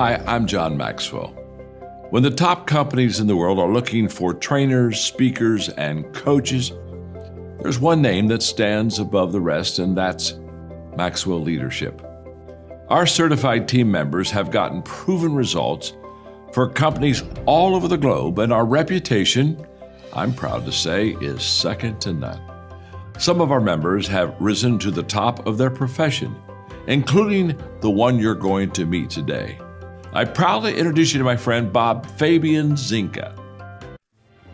Hi, I'm John Maxwell. When the top companies in the world are looking for trainers, speakers, and coaches, there's one name that stands above the rest, and that's Maxwell Leadership. Our certified team members have gotten proven results for companies all over the globe, and our reputation, I'm proud to say, is second to none. Some of our members have risen to the top of their profession, including the one you're going to meet today. I proudly introduce you to my friend Bob Fabian Zinka.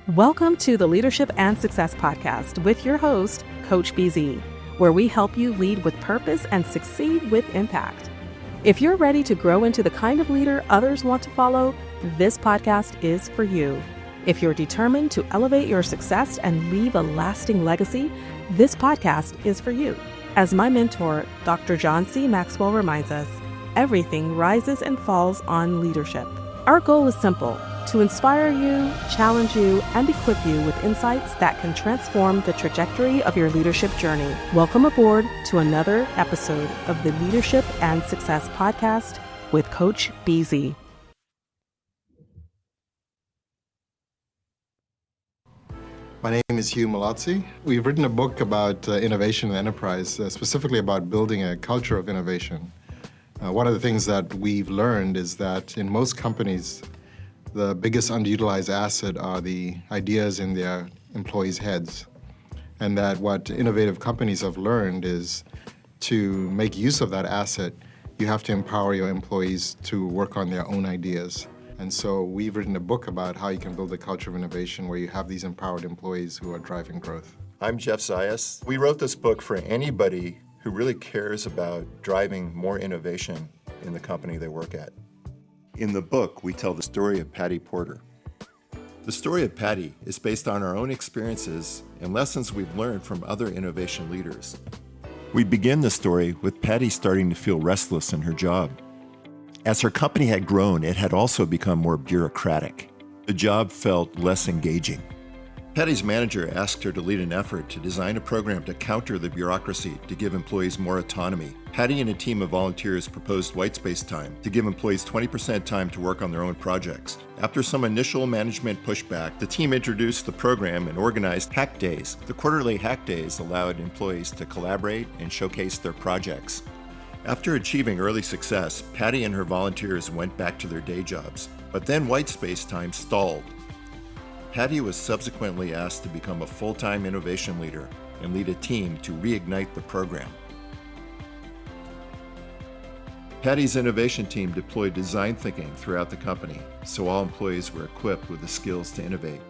Welcome to the Leadership and Success Podcast with your host, Coach BZ, where we help you lead with purpose and succeed with impact. If you're ready to grow into the kind of leader others want to follow, this podcast is for you. If you're determined to elevate your success and leave a lasting legacy, this podcast is for you. As my mentor, Dr. John C. Maxwell reminds us, everything rises and falls on leadership. Our goal is simple: to inspire you, challenge you, and equip you with insights that can transform the trajectory of your leadership journey. Welcome aboard to another episode of the Leadership and Success Podcast with Coach BZ. My name is Hugh Molotsi. We've written a book about innovation and enterprise, specifically about building a culture of innovation. One of the things that we've learned is that in most companies, the biggest underutilized asset are the ideas in their employees' heads. And that what innovative companies have learned is to make use of that asset, you have to empower your employees to work on their own ideas. And so we've written a book about how you can build a culture of innovation where you have these empowered employees who are driving growth. I'm Jeff Zayas. We wrote this book for anybody who really cares about driving more innovation in the company they work at. In the book, we tell the story of Patty Porter. The story of Patty is based on our own experiences and lessons we've learned from other innovation leaders. We begin the story with Patty starting to feel restless in her job. As her company had grown, it had also become more bureaucratic. The job felt less engaging. Patty's manager asked her to lead an effort to design a program to counter the bureaucracy to give employees more autonomy. Patty and a team of volunteers proposed whitespace time to give employees 20% time to work on their own projects. After some initial management pushback, the team introduced the program and organized hack days. The quarterly hack days allowed employees to collaborate and showcase their projects. After achieving early success, Patty and her volunteers went back to their day jobs, but then whitespace time stalled. Patty was subsequently asked to become a full-time innovation leader and lead a team to reignite the program. Patty's innovation team deployed design thinking throughout the company, so all employees were equipped with the skills to innovate.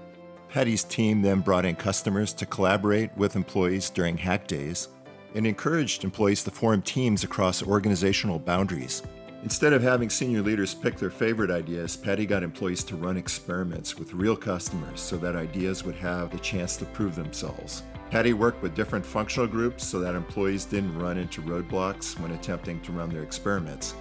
Patty's team then brought in customers to collaborate with employees during hack days and encouraged employees to form teams across organizational boundaries. Instead of having senior leaders pick their favorite ideas, Patty got employees to run experiments with real customers so that ideas would have the chance to prove themselves. Patty worked with different functional groups so that employees didn't run into roadblocks when attempting to run their experiments.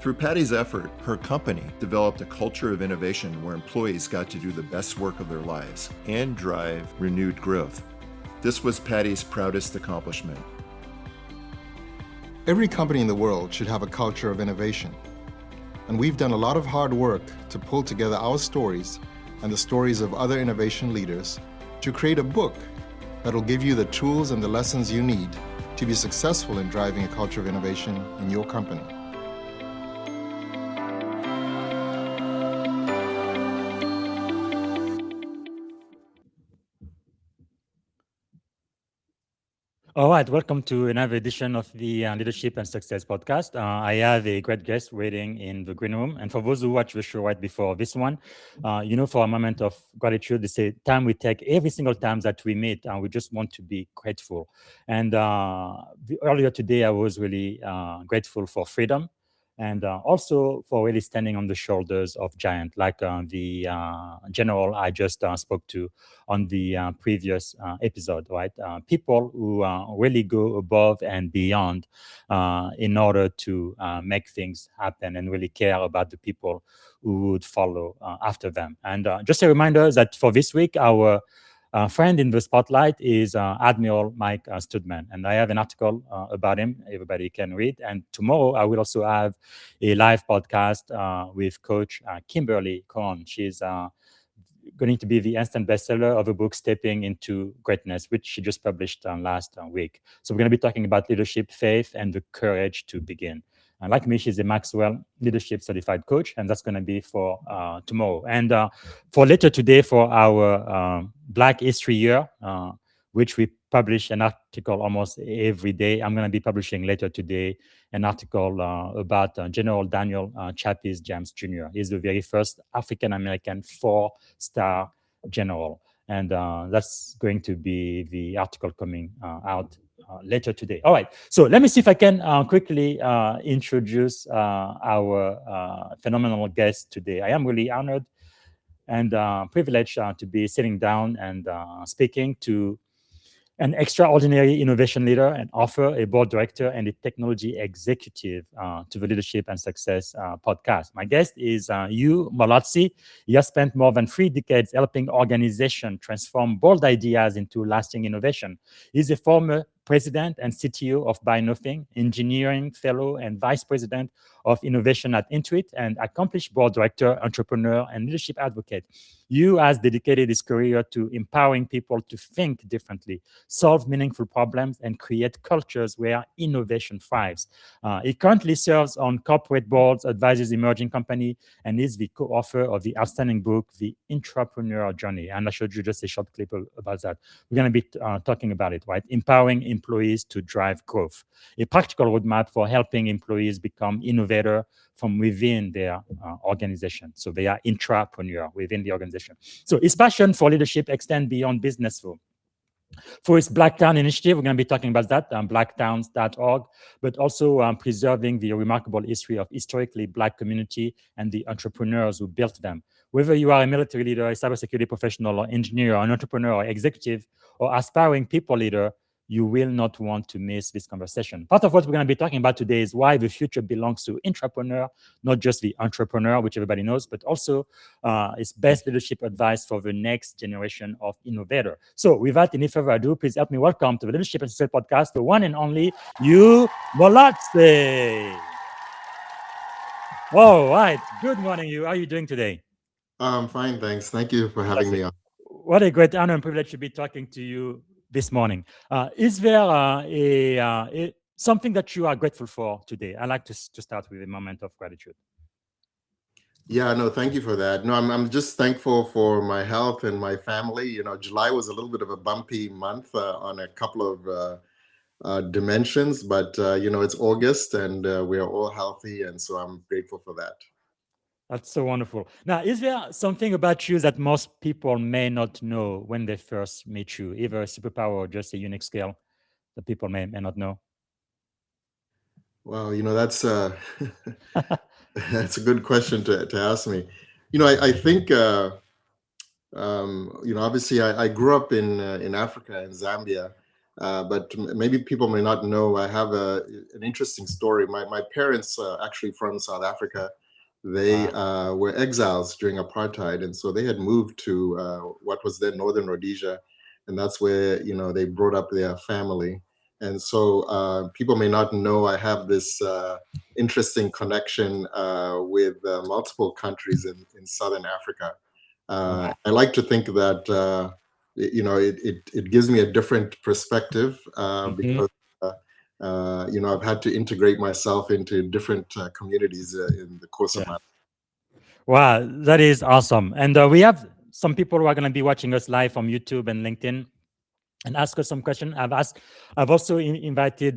Through Patty's effort, her company developed a culture of innovation where employees got to do the best work of their lives and drive renewed growth. This was Patty's proudest accomplishment. Every company in the world should have a culture of innovation. And we've done a lot of hard work to pull together our stories and the stories of other innovation leaders to create a book that'll give you the tools and the lessons you need to be successful in driving a culture of innovation in your company. All right, welcome to another edition of the Leadership and Success Podcast. I have a great guest waiting in the green room. And for those who watch the show right before this one, for a moment of gratitude, it's a time we take every single time that we meet, and we just want to be grateful. And earlier today, I was really grateful for freedom and also for really standing on the shoulders of giants, like the general I just spoke to on the previous episode, right? People who really go above and beyond in order to make things happen and really care about the people who would follow after them. And just a reminder that for this week, our friend in the spotlight is Admiral Mike Studman. And I have an article about him everybody can read. And tomorrow I will also have a live podcast with Coach Kimberly Cohn. She's going to be the instant bestseller of a book, Stepping into Greatness, which she just published last week. So we're going to be talking about leadership, faith, and the courage to begin. And like me, she's a Maxwell Leadership Certified Coach, and that's going to be for tomorrow. And for later today, for our Black History Year, which we publish an article almost every day, I'm going to be publishing later today an article about General Daniel Chapis James Jr. He's the very first African-American 4-star general. And that's going to be the article coming out later today. All right, so let me see if I can quickly introduce our phenomenal guest today. I am really honored and privileged to be sitting down and speaking to an extraordinary innovation leader, an author, a board director, and a technology executive to the Leadership and Success podcast. My guest is Hugh Molotsi. He has spent more than 3 decades helping organizations transform bold ideas into lasting innovation. He's a former president and CTO of BuyNothing, engineering fellow and vice president of innovation at Intuit, and accomplished board director, entrepreneur, and leadership advocate. Hugh has dedicated his career to empowering people to think differently, solve meaningful problems, and create cultures where innovation thrives. He currently serves on corporate boards, advises emerging companies, and is the co-author of the outstanding book, The Intrapreneur Journey. And I showed you just a short clip about that. We're going to be talking about it, right? Empowering employees to drive growth. A practical roadmap for helping employees become innovator from within their organization. So they are intrapreneur within the organization. So his passion for leadership extends beyond business though. For its Blacktown initiative, we're going to be talking about that, blacktowns.org, but also preserving the remarkable history of historically Black community and the entrepreneurs who built them. Whether you are a military leader, a cybersecurity professional, or engineer, or an entrepreneur, or executive, or aspiring people leader, you will not want to miss this conversation. Part of what we're going to be talking about today is why the future belongs to intrapreneur, not just the entrepreneur, which everybody knows, but also its best leadership advice for the next generation of innovator. So without any further ado, please help me welcome to the Leadership and Success Podcast, the one and only Hugh Molotsi. All right. Good morning, Hugh. How are you doing today? I'm fine, thanks. Thank you for having me on. What a great honor and privilege to be talking to you this morning. Is there something that you are grateful for today? I like to start with a moment of gratitude. Yeah, no, thank you for that. No, I'm just thankful for my health and my family. You know, July was a little bit of a bumpy month on a couple of dimensions, but you know, it's August and we are all healthy, and so I'm grateful for that. That's so wonderful. Now, is there something about you that most people may not know when they first meet you, either a superpower or just a unique skill that people may not know? Well, you know, that's that's a good question to ask me. You know, I think you know, obviously I grew up in Africa, in Zambia, but maybe people may not know. I have an interesting story. My parents actually from South Africa. They were exiles during apartheid, and so they had moved to what was then Northern Rhodesia, and that's where, you know, they brought up their family. And so people may not know I have this interesting connection with multiple countries in Southern Africa. I like to think that you know, it gives me a different perspective because you know, I've had to integrate myself into different communities in the course of my life. Wow, that is awesome. And we have some people who are going to be watching us live on YouTube and LinkedIn and ask us some questions. I've also invited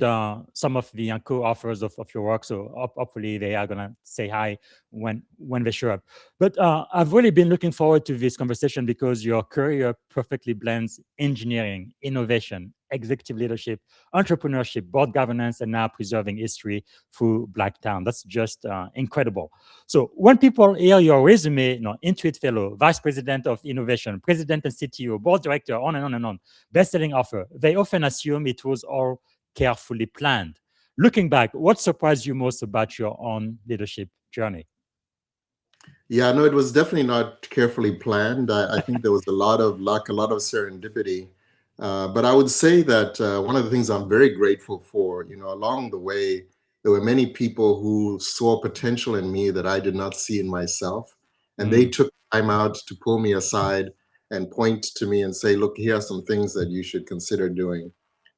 some of the co-authors of your work, so hopefully they are gonna say hi when they show up. But I've really been looking forward to this conversation because your career perfectly blends engineering, innovation, executive leadership, entrepreneurship, board governance, and now preserving history through Blacktown. That's just incredible. So when people hear your resume, you know, Intuit Fellow, Vice President of Innovation, President and CTO, Board Director, on and on and on, best-selling author, they often assume it was all carefully planned. Looking back, what surprised you most about your own leadership journey? Yeah, no, it was definitely not carefully planned. I think there was a lot of luck, a lot of serendipity. But I would say that one of the things I'm very grateful for, along the way, there were many people who saw potential in me that I did not see in myself. And they Mm, took time out to pull me aside and point to me and say, look, here are some things that you should consider doing.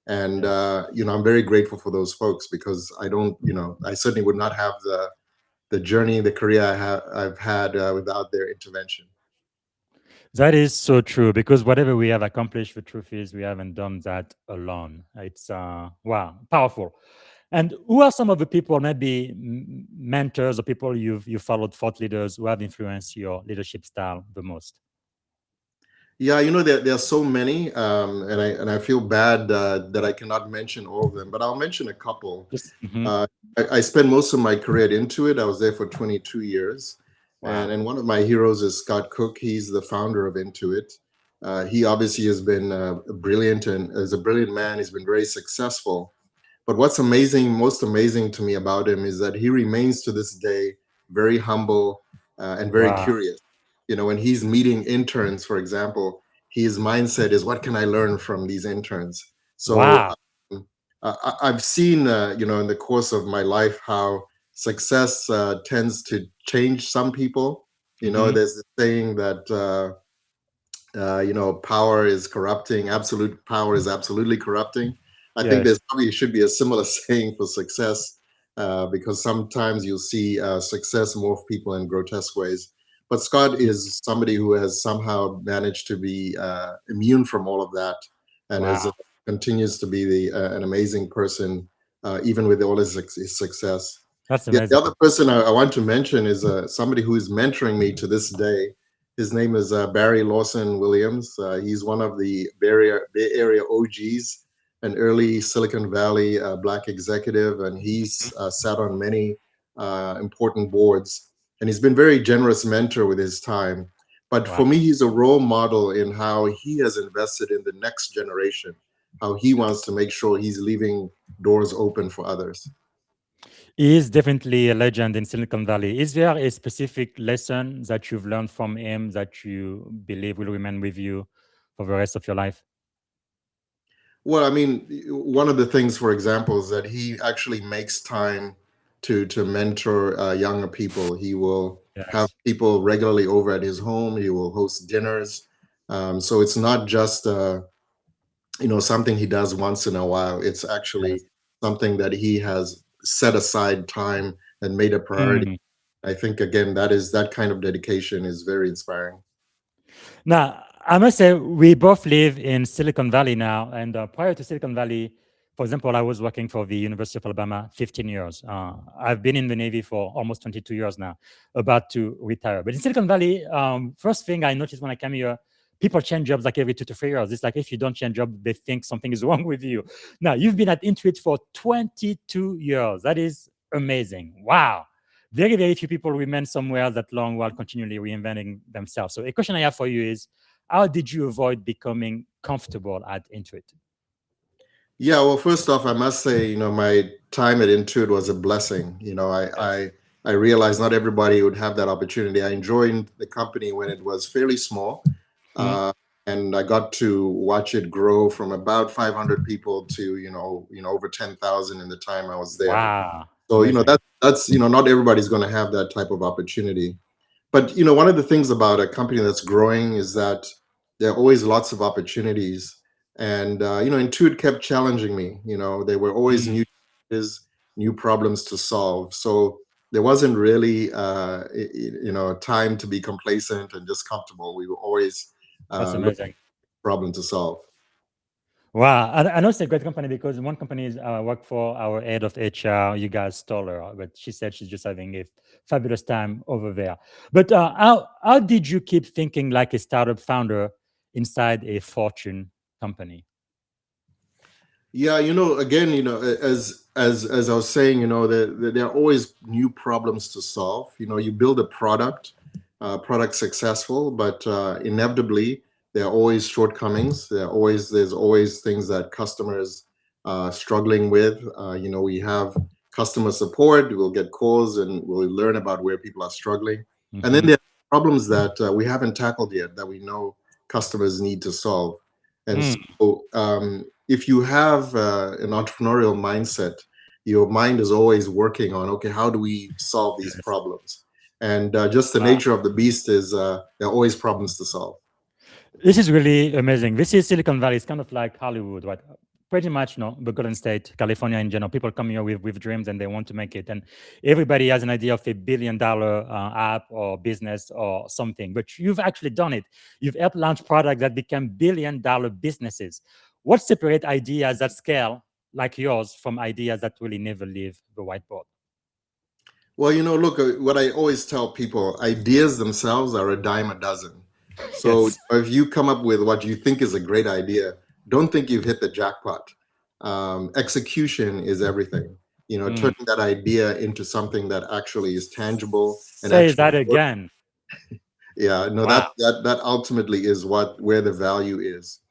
And, yes. I'm very grateful for those folks because I don't, I certainly would not have the journey, the career I've had without their intervention. That is so true because whatever we have accomplished, the truth is we haven't done that alone. It's wow, powerful. And who are some of the people, maybe mentors or people you followed, thought leaders who have influenced your leadership style the most? Yeah, there are so many, and I feel bad that I cannot mention all of them, but I'll mention a couple. Just mhm. Uh, I spent most of my career at Intuit. I was there for 22 years, and Wow, and one of my heroes is Scott Cook. He's the founder of Intuit. He obviously has been brilliant and is a brilliant man. He's been very successful. But what's most amazing to me about him is that he remains to this day very humble and very wow, curious. When he's meeting interns, for example, his mindset is, what can I learn from these interns? So wow. I've seen, in the course of my life, how success tends to change some people. Hmm. There's this saying that power is corrupting. Absolute power is absolutely corrupting. I think Yes. there's probably should be a similar saying for success, because sometimes you'll see success morph people in grotesque ways. But Scott Mm, is somebody who has somehow managed to be immune from all of that, and is wow, continues to be an amazing person, even with all his success. that's The amazing. other person I want to mention is somebody who is mentoring me to this day. His name is Barry Lawson Williams. He's one of the Bay Area OGs, an early Silicon Valley Black executive, and he's sat on many important boards. And he's been very generous mentor with his time. But Wow. for me, he's a role model in how he has invested in the next generation, how he wants to make sure he's leaving doors open for others. He is definitely a legend in Silicon Valley. Is there a specific lesson that you've learned from him that you believe will remain with you for the rest of your life? Well, I mean, one of the things, for example, is that he actually makes time to mentor younger people. He will have Yes. people regularly over at his home. He will host dinners. So it's not just something he does once in a while. It's Yes. actually something that he has set aside time and made a priority. Mm. I think again that kind of dedication is very inspiring. Now, I must say, we both live in Silicon Valley now. And prior to Silicon Valley, for example, I was working for the University of Alabama 15 years. I've been in the Navy for almost 22 years now, about to retire. But in Silicon Valley, first thing I noticed when I came here, people change jobs like every 2 to 3 years. It's like if you don't change job, they think something is wrong with you. Now, you've been at Intuit for 22 years. That is amazing. Wow. Very, very few people remain somewhere that long while continually reinventing themselves. So a question I have for you is, how did you avoid becoming comfortable at Intuit? Yeah, well, first off, I must say, my time at Intuit was a blessing. Yes. I realized not everybody would have that opportunity. I enjoyed the company when it was fairly small, Hmm. uh, and I got to watch it grow from about 500 people to over 10,000 in the time I was there. Wow. So Amazing. that's not everybody's going to have that type of opportunity. But one of the things about a company that's growing is that there are always lots of opportunities, and Intuit kept challenging me. There were always Mm, new challenges, new problems to solve. So there wasn't really time to be complacent and just comfortable. We were always that's looking amazing. for a problem to solve. Wow. I know it's a great company because one company is work for our head of HR. You guys stole her, but she said she's just having a fabulous time over there. But how did you keep thinking like a startup founder inside a fortune company? Yeah, again, as I was saying, there are always new problems to solve. You build a product successful, but inevitably there are always shortcomings. There's always things that customers struggling with. We have customer support. We'll get calls and we'll learn about where people are struggling. And then there are problems that we haven't tackled yet that we know customers need to solve. And so if you have an entrepreneurial mindset, your mind is always working on, okay, how do we solve these problems? And just the nature of the beast is there are always problems to solve. This is really amazing. This is Silicon Valley. It's kind of like Hollywood, right? Pretty much, no, the Golden State, California in general. People come here with dreams and they want to make it. And everybody has an idea of $1 billion app or business or something. But you've actually done it. You've helped launch products that become $1 billion businesses. What separates ideas that scale like yours from ideas that really never leave the whiteboard? Well, look, what I always tell people, ideas themselves are a dime a dozen. So Yes. if you come up with what you think is a great idea, don't think you've hit the jackpot. Execution is everything. Turning that idea into something that actually is tangible and Say actually that works. again. Yeah, no, Wow. that ultimately is where the value is.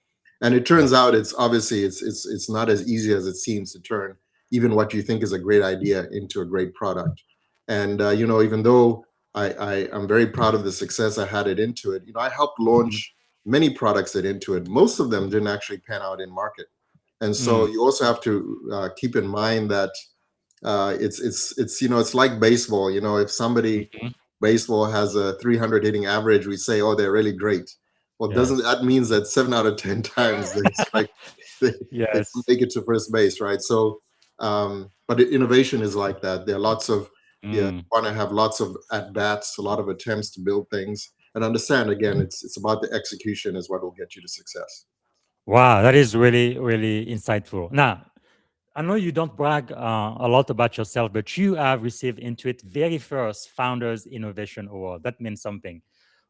And it turns out it's obviously it's not as easy as it seems to turn even what you think is a great idea into a great product. And even though I'm very proud of the success I had at Intuit, I helped launch many products at Intuit. Most of them didn't actually pan out in market. And so you also have to keep in mind that it's like baseball. If somebody baseball has a 300 hitting average, we say, oh, they're really great. Well, doesn't Yes. that means that 7 out of 10 times they Yes. don't make it to first base, right? So, but innovation is like that. There are lots of you want to have lots of at bats, a lot of attempts to build things, and understand again, it's about the execution is what will get you to success. Wow, that is really, really insightful. Now, I know you don't brag a lot about yourself, but you have received Intuit very first Founders Innovation Award. That means something.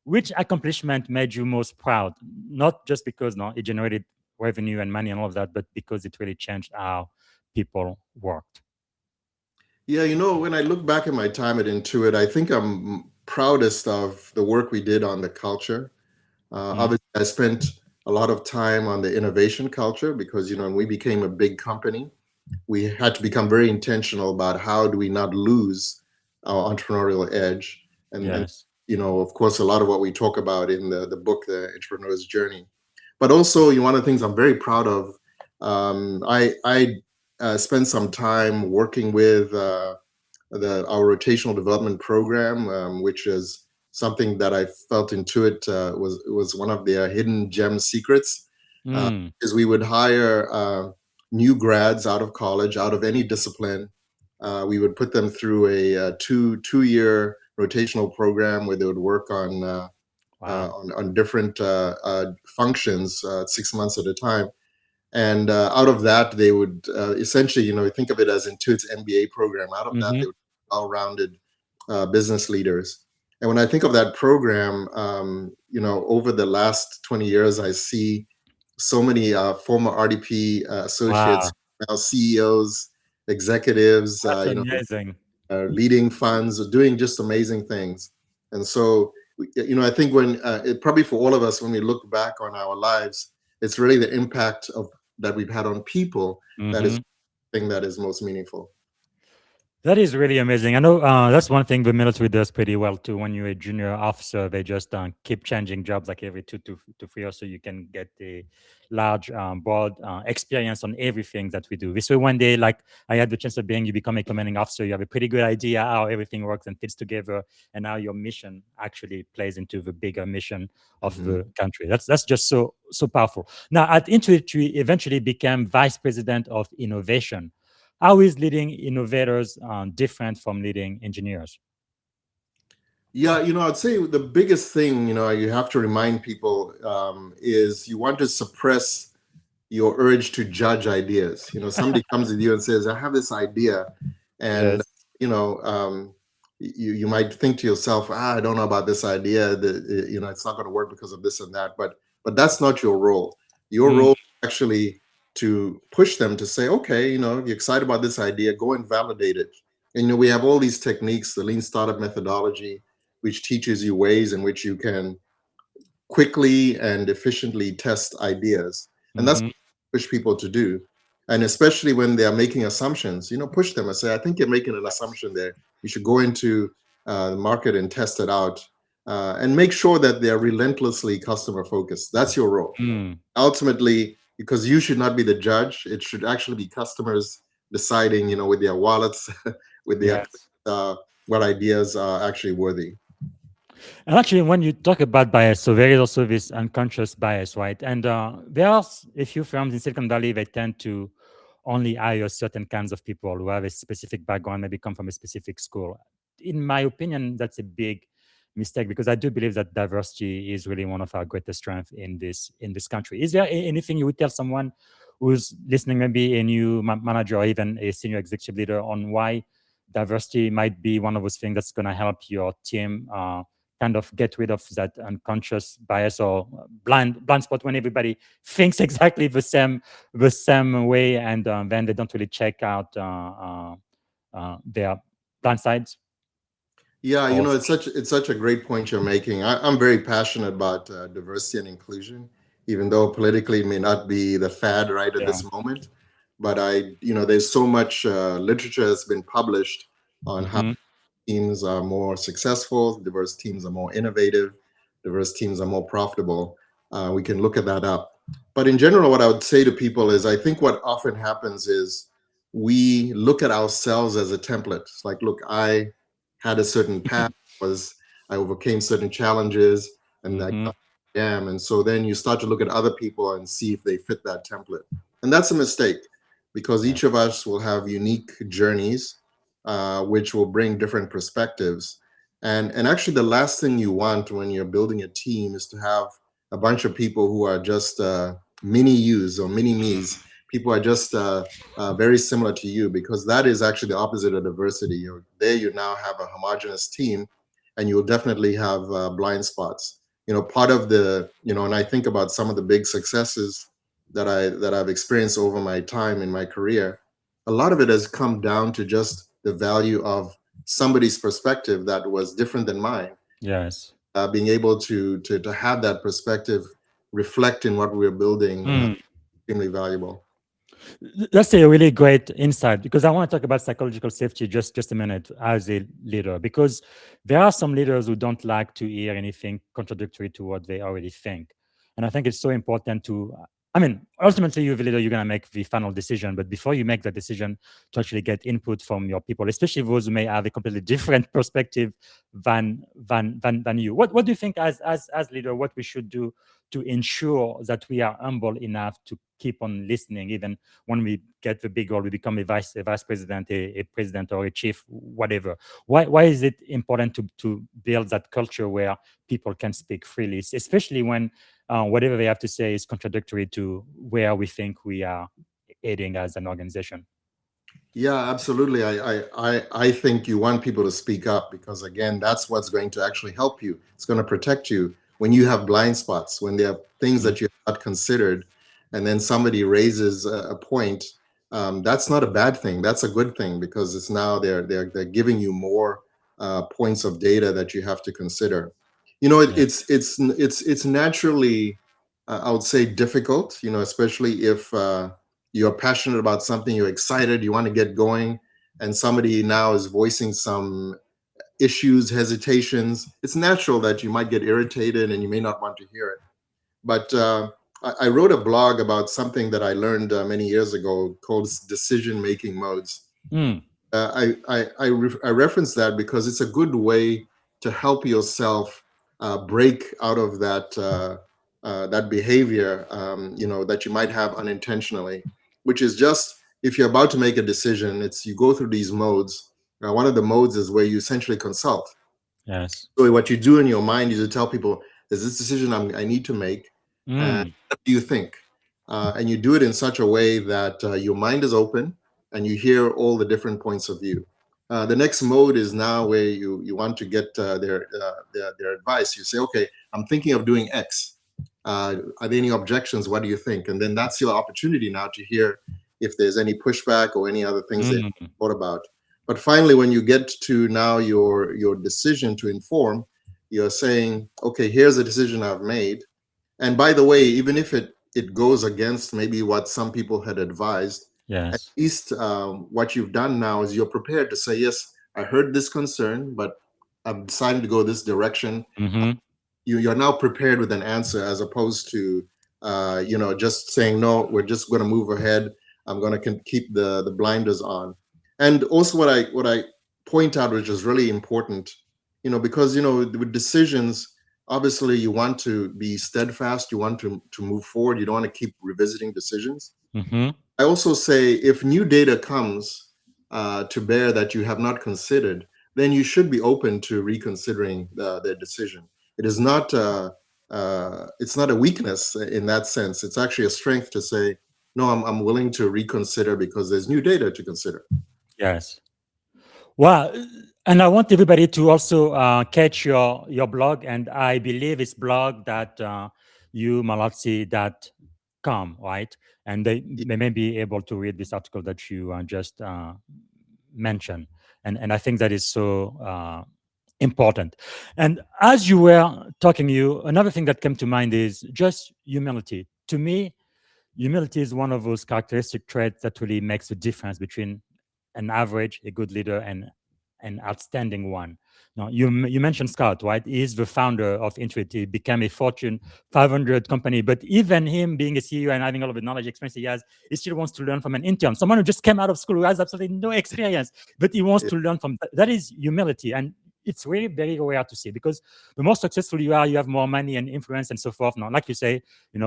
Which accomplishment made you most proud? Not just because it generated revenue and money and all of that, but because it really changed how people worked. Yeah, when I look back at my time at Intuit, I think I'm proudest of the work we did on the culture. Obviously, I spent a lot of time on the innovation culture because, when we became a big company, we had to become very intentional about how do we not lose our entrepreneurial edge. And, Yes. of course, a lot of what we talk about in the book, The Entrepreneur's Journey. But also, one of the things I'm very proud of, I spent some time working with our rotational development program, which is something that I felt Intuit was one of their hidden gem secrets, is we would hire new grads out of college, out of any discipline. We would put them through a two-year rotational program where they would work on on different functions 6 months at a time. And out of that, they would essentially, think of it as Intuit's MBA program. Out of that, they would be well-rounded business leaders. And when I think of that program, over the last 20 years, I see so many former RDP associates, Wow. now CEOs, executives, That's amazing. leading funds, doing just amazing things. And so, I think probably for all of us, when we look back on our lives, it's really the impact that we've had on people that is the thing that is most meaningful. That is really amazing. I know that's one thing the military does pretty well too. When you're a junior officer, they just keep changing jobs like every 2 to 3 years, so you can get a large, broad experience on everything that we do. This way, one day, like I had the chance of being, you become a commanding officer, you have a pretty good idea how everything works and fits together, and how your mission actually plays into the bigger mission of the country. That's just so powerful. Now, at Intuit, you eventually became vice president of innovation. How is leading innovators different from leading engineers? Yeah, I'd say the biggest thing, you have to remind people is you want to suppress your urge to judge ideas. Somebody comes with you and says, I have this idea. And, you might think to yourself, I don't know about this idea, that, it's not going to work because of this and that. But that's not your role. Your role is actually to push them to say, okay, if you're excited about this idea, go and validate it. And, we have all these techniques, the lean startup methodology, which teaches you ways in which you can quickly and efficiently test ideas. And that's what I push people to do. And especially when they are making assumptions, push them and say, I think you're making an assumption there. You should go into the market and test it out, and make sure that they're relentlessly customer focused. That's your role. Ultimately, because you should not be the judge, it should actually be customers deciding, with their wallets, with their what ideas are actually worthy. And actually, when you talk about bias, so there is also this unconscious bias, right? And there are a few firms in Silicon Valley that tend to only hire certain kinds of people who have a specific background, maybe come from a specific school. In my opinion, that's a big mistake, because I do believe that diversity is really one of our greatest strengths in this country. Is there anything you would tell someone who's listening, maybe a new manager or even a senior executive leader, on why diversity might be one of those things that's going to help your team kind of get rid of that unconscious bias or blind spot when everybody thinks exactly the same way, and then they don't really check out their blind sides? Yeah, it's such a great point you're making. I'm very passionate about diversity and inclusion, even though politically it may not be the fad right at this moment. But there's so much literature that's been published on how teams are more successful, diverse teams are more innovative, diverse teams are more profitable. We can look at that up. But in general, what I would say to people is, I think what often happens is we look at ourselves as a template. It's like, look, I had a certain path, I overcame certain challenges, and I am. And so then you start to look at other people and see if they fit that template. And that's a mistake, because each of us will have unique journeys, which will bring different perspectives. And actually, the last thing you want when you're building a team is to have a bunch of people who are just mini yous or mini me's. People are just very similar to you, because that is actually the opposite of diversity. You now have a homogenous team, and you'll definitely have blind spots. Part of and I think about some of the big successes that I've experienced over my time in my career. A lot of it has come down to just the value of somebody's perspective that was different than mine. Yes. Being able to have that perspective reflect in what we're building, extremely valuable. That's a really great insight, because I want to talk about psychological safety just a minute as a leader, because there are some leaders who don't like to hear anything contradictory to what they already think. And I think it's so important to, ultimately, you're the leader, you're going to make the final decision. But before you make that decision, to actually get input from your people, especially those who may have a completely different perspective than you. What do you think as leader, what we should do to ensure that we are humble enough to keep on listening, even when we get the big role, we become a vice president, a president, or a chief, whatever? Why is it important to build that culture where people can speak freely, especially when whatever they have to say is contradictory to where we think we are heading as an organization? Yeah, absolutely. I think you want people to speak up, because again, that's what's going to actually help you. It's going to protect you when you have blind spots, when there are things that you have not considered, and then somebody raises a point. That's not a bad thing. That's a good thing, because it's now they're giving you more points of data that you have to consider. It's naturally, I would say, difficult. Especially if you're passionate about something, you're excited, you want to get going, and somebody now is voicing some issues, hesitations. It's natural that you might get irritated and you may not want to hear it. But I wrote a blog about something that I learned many years ago called decision-making modes. I reference that because it's a good way to help yourself break out of that behavior, that you might have unintentionally, which is just, if you're about to make a decision, you go through these modes. One of the modes is where you essentially consult. Yes. So what you do in your mind is to tell people, there's this decision I need to make. And what do you think? And you do it in such a way that your mind is open and you hear all the different points of view. The next mode is now where you want to get their advice. You say, okay, I'm thinking of doing X. Are there any objections? What do you think? And then that's your opportunity now to hear if there's any pushback or any other things they thought about. But finally, when you get to now your decision to inform, you're saying, okay, here's a decision I've made. And by the way, even if it goes against maybe what some people had advised, at least what you've done now is you're prepared to say, yes, I heard this concern, but I'm deciding to go this direction. Mm-hmm. You're now prepared with an answer, as opposed to just saying, no, we're just going to move ahead. I'm going to keep the blinders on. And also what I point out, which is really important, because with decisions, obviously you want to be steadfast, you want to move forward, you don't want to keep revisiting decisions. Mm-hmm. I also say, if new data comes to bear that you have not considered, then you should be open to reconsidering their decision. It is not it's not a weakness in that sense. It's actually a strength to say, no, I'm willing to reconsider because there's new data to consider. Yes. Well, and I want everybody to also catch your blog, and I believe it's blog that Molotsi.com, right? And they may be able to read this article that you just mentioned, and I think that is so important. And as you were talking, another thing that came to mind is just humility. To me, humility is one of those characteristic traits that really makes the difference between an average, a good leader, and an outstanding one. Now, you mentioned Scott, right? He's the founder of Intuit. He became a Fortune 500 company, but even him being a CEO and having all of the knowledge experience he has, he still wants to learn from an intern, someone who just came out of school who has absolutely no experience, but he wants to learn from that is humility. And it's really very rare to see, because the more successful you are, you have more money and influence and so forth. Now, like you say,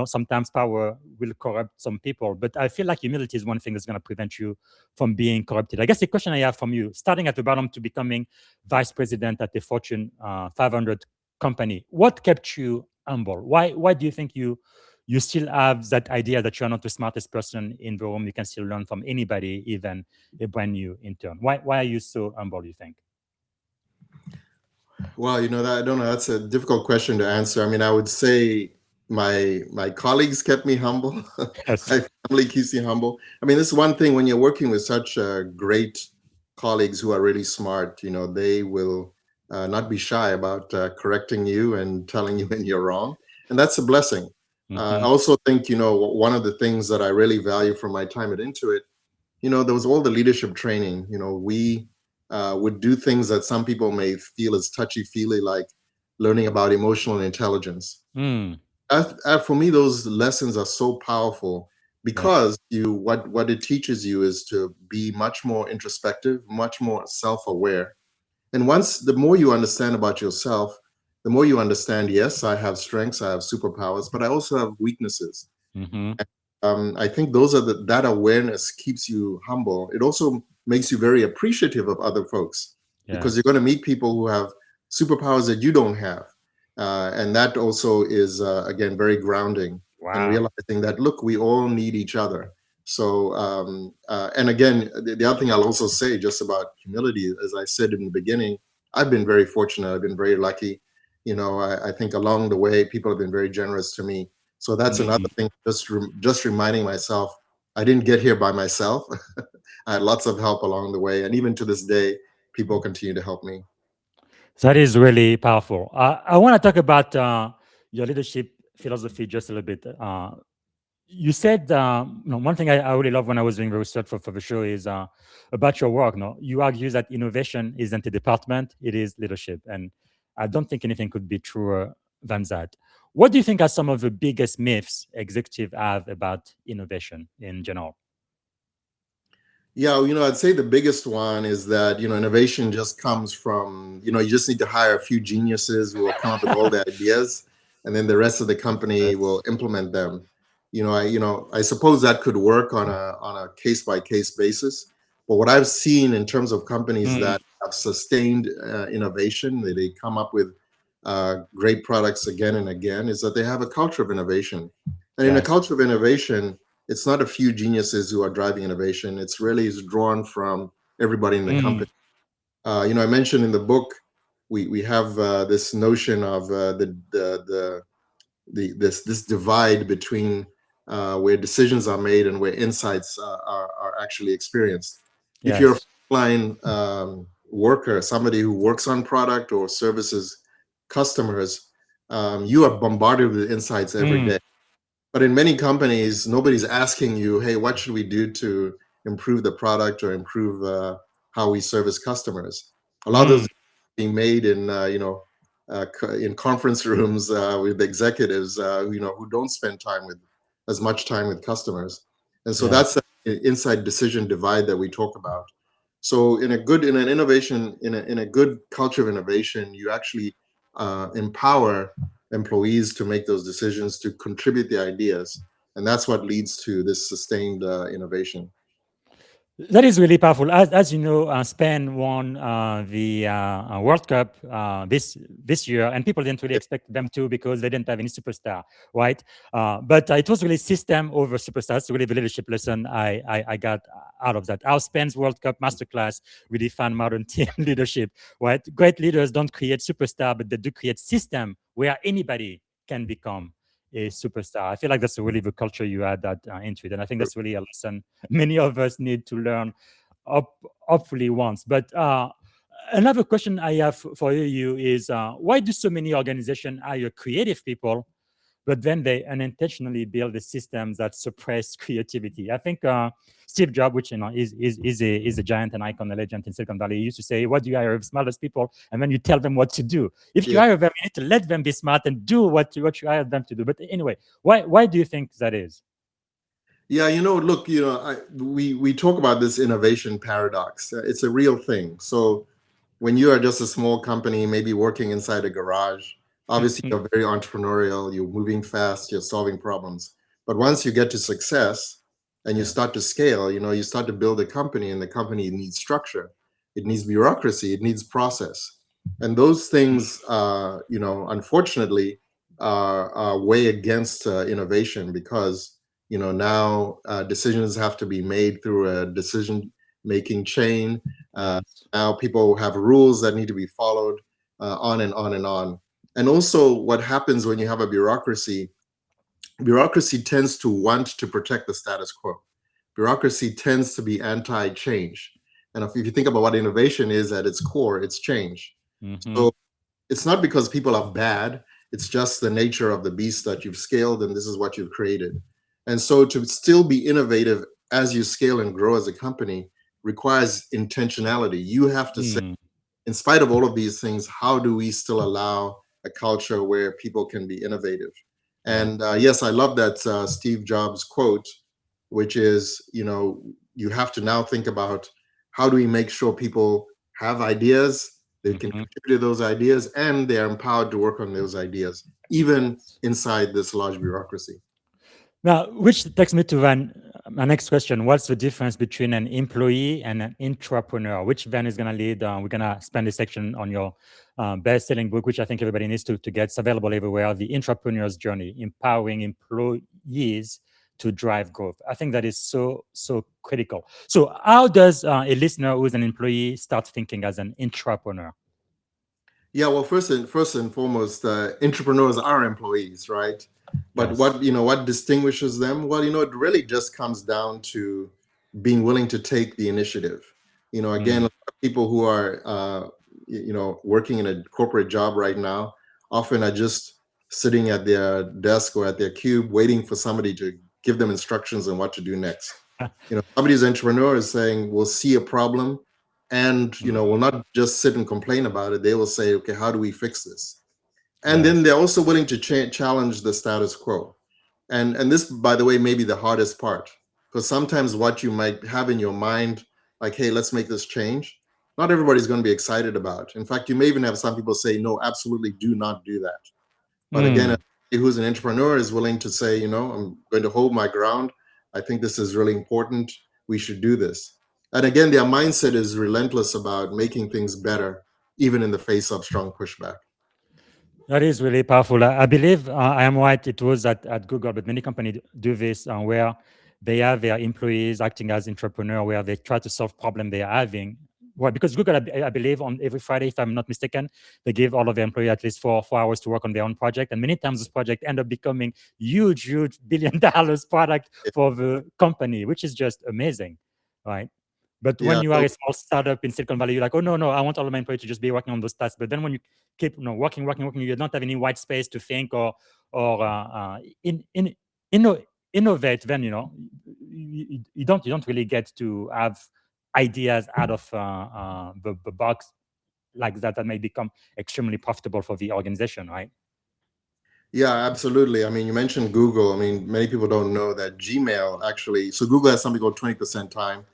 sometimes power will corrupt some people, but I feel like humility is one thing that's going to prevent you from being corrupted. I guess the question I have from you, starting at the bottom to becoming vice president at the Fortune 500 company, what kept you humble? Why do you think you still have that idea that you're not the smartest person in the room? You can still learn from anybody, even a brand new intern. Why are you so humble, you think? Well, I don't know. That's a difficult question to answer. I mean, I would say my colleagues kept me humble. Yes. My family keeps me humble. I mean, this is one thing when you're working with such great colleagues who are really smart. They will not be shy about correcting you and telling you when you're wrong, and that's a blessing. I also think one of the things that I really value from my time at Intuit, there was all the leadership training. We would do things that some people may feel is touchy-feely, like learning about emotional intelligence. Mm. For me, those lessons are so powerful because what it teaches you is to be much more introspective, much more self-aware. And the more you understand about yourself, the more you understand, yes, I have strengths, I have superpowers, but I also have weaknesses. Mm-hmm. I think those are that awareness keeps you humble. It also makes you very appreciative of other folks, because you're going to meet people who have superpowers that you don't have. And that also is, again, very grounding. Wow. And realizing that, look, we all need each other. So, and again, the other thing I'll also say just about humility, as I said in the beginning, I've been very fortunate. I've been very lucky. I think along the way, people have been very generous to me. So that's another thing, just reminding myself, I didn't get here by myself. I had lots of help along the way. And even to this day, people continue to help me. That is really powerful. I want to talk about your leadership philosophy just a little bit. You said, one thing I really love when I was doing the research for the show is about your work. No, you argue that innovation isn't a department, it is leadership. And I don't think anything could be truer than that. What do you think are some of the biggest myths executives have about innovation in general? Yeah, I'd say the biggest one is that, innovation just comes from, you just need to hire a few geniuses who will come up with all the ideas, and then the rest of the company will implement them. I suppose that could work on a case-by-case basis. But what I've seen in terms of companies that have sustained innovation, they come up with great products again and again, is that they have a culture of innovation. And in a culture of innovation, it's not a few geniuses who are driving innovation. It's really is drawn from everybody in the company. I mentioned in the book, we have this notion of this divide between where decisions are made and where insights are actually experienced. If you're a frontline worker, somebody who works on product or services customers, you are bombarded with insights every day. But in many companies, nobody's asking you, hey, what should we do to improve the product or improve how we service customers? A lot of those being made in in conference rooms with executives who don't spend as much time with customers. And so that's the inside decision divide that we talk about. So in an innovation, in a good culture of innovation, you actually empower employees to make those decisions, to contribute the ideas, and that's what leads to this sustained innovation. That is really powerful. As you know, Spain won the World Cup this year, and people didn't really expect them to because they didn't have any superstar, right? But it was really system over superstars. Really, the leadership lesson I got out of that. Our Spain's World Cup masterclass really found modern team leadership, right? Great leaders don't create superstar, but they do create system where anybody can become a superstar. I feel like that's really the culture you had at Intuit, and I think that's really a lesson many of us need to learn, hopefully once. But another question I have for you is why do so many organizations hire creative people, but then they unintentionally build the systems that suppress creativity? I think Steve Jobs, which is a giant and icon, a legend in Silicon Valley, used to say, "What do you hire the smartest people, and then you tell them what to do. If you hire them, you need to let them be smart and do what you hire them to do." But anyway, why do you think that is? Yeah, look, we talk about this innovation paradox. It's a real thing. So when you are just a small company, maybe working inside a garage, obviously you're very entrepreneurial, you're moving fast, you're solving problems. But once you get to success and you start to scale, you start to build a company, and the company needs structure, it needs bureaucracy, it needs process. And those things, unfortunately, weigh against innovation because now decisions have to be made through a decision-making chain. Now people have rules that need to be followed, on and on and on. And also what happens when you have a bureaucracy tends to want to protect the status quo. Bureaucracy tends to be anti-change. And if you think about what innovation is at its core, it's change. So it's not because people are bad, it's just the nature of the beast that you've scaled, and this is what you've created. And so to still be innovative as you scale and grow as a company requires intentionality. You have to say, in spite of all of these things, how do we still allow a culture where people can be innovative? And yes, I love that Steve Jobs quote, which is, you have to now think about how do we make sure people have ideas, they can contribute to those ideas, and they're empowered to work on those ideas, even inside this large bureaucracy. Now, which takes me to my next question. What's the difference between an employee and an intrapreneur? Which then is going to lead? We're going to spend a section on your best-selling book, which I think everybody needs to get. It's available everywhere. The Intrapreneur's Journey, empowering employees to drive growth. I think that is so critical. So how does a listener who is an employee start thinking as an intrapreneur? Yeah, well, first and foremost, entrepreneurs are employees, right? But what distinguishes them? Well, it really just comes down to being willing to take the initiative. Again, a lot of people who are working in a corporate job right now often are just sitting at their desk or at their cube waiting for somebody to give them instructions on what to do next. Somebody's entrepreneur is saying, we'll see a problem and will not just sit and complain about it. They will say, okay, how do we fix this? And then they're also willing to challenge the status quo. And this, by the way, may be the hardest part, because sometimes what you might have in your mind, like, hey, let's make this change, not everybody's going to be excited about. In fact, you may even have some people say, no, absolutely do not do that. But again, who's an entrepreneur is willing to say, I'm going to hold my ground. I think this is really important. We should do this. And again, their mindset is relentless about making things better, even in the face of strong pushback. That is really powerful. I believe I am right. It was at Google, but many companies do this where they have their employees acting as entrepreneur, where they try to solve problem they are having. Well, because Google, I believe, on every Friday, if I'm not mistaken, they give all of their employees at least 4 hours to work on their own project. And many times this project end up becoming huge billion-dollar product for the company, which is just amazing, right? But when you are a small startup in Silicon Valley, you're like, oh, no, I want all of my employees to just be working on those tasks. But then when you keep working, you don't have any white space to think or innovate, then, you don't really get to have ideas out of the box. like that may become extremely profitable for the organization, right? Yeah, absolutely. I mean, you mentioned Google. I mean, many people don't know that Gmail actually, so Google has something called 20% time,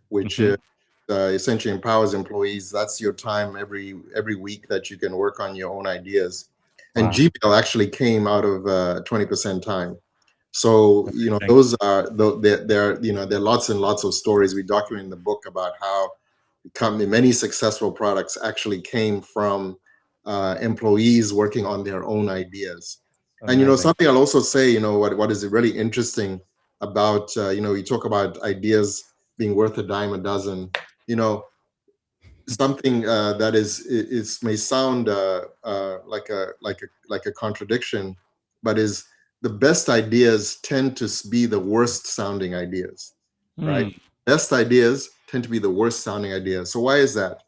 which Mhm. essentially empowers employees. That's your time every week that you can work on your own ideas. And Wow. Gmail actually came out of 20% time. So, Amazing. those are, there are lots and lots of stories we document in the book about how many successful products actually came from employees working on their own ideas. And Amazing. something I'll also say, what is really interesting about you talk about ideas being worth a dime a dozen. You know, something that is may sound like a contradiction, but is the best ideas tend to be the worst sounding ideas, right? Mm. Best ideas tend to be the worst sounding ideas. So why is that?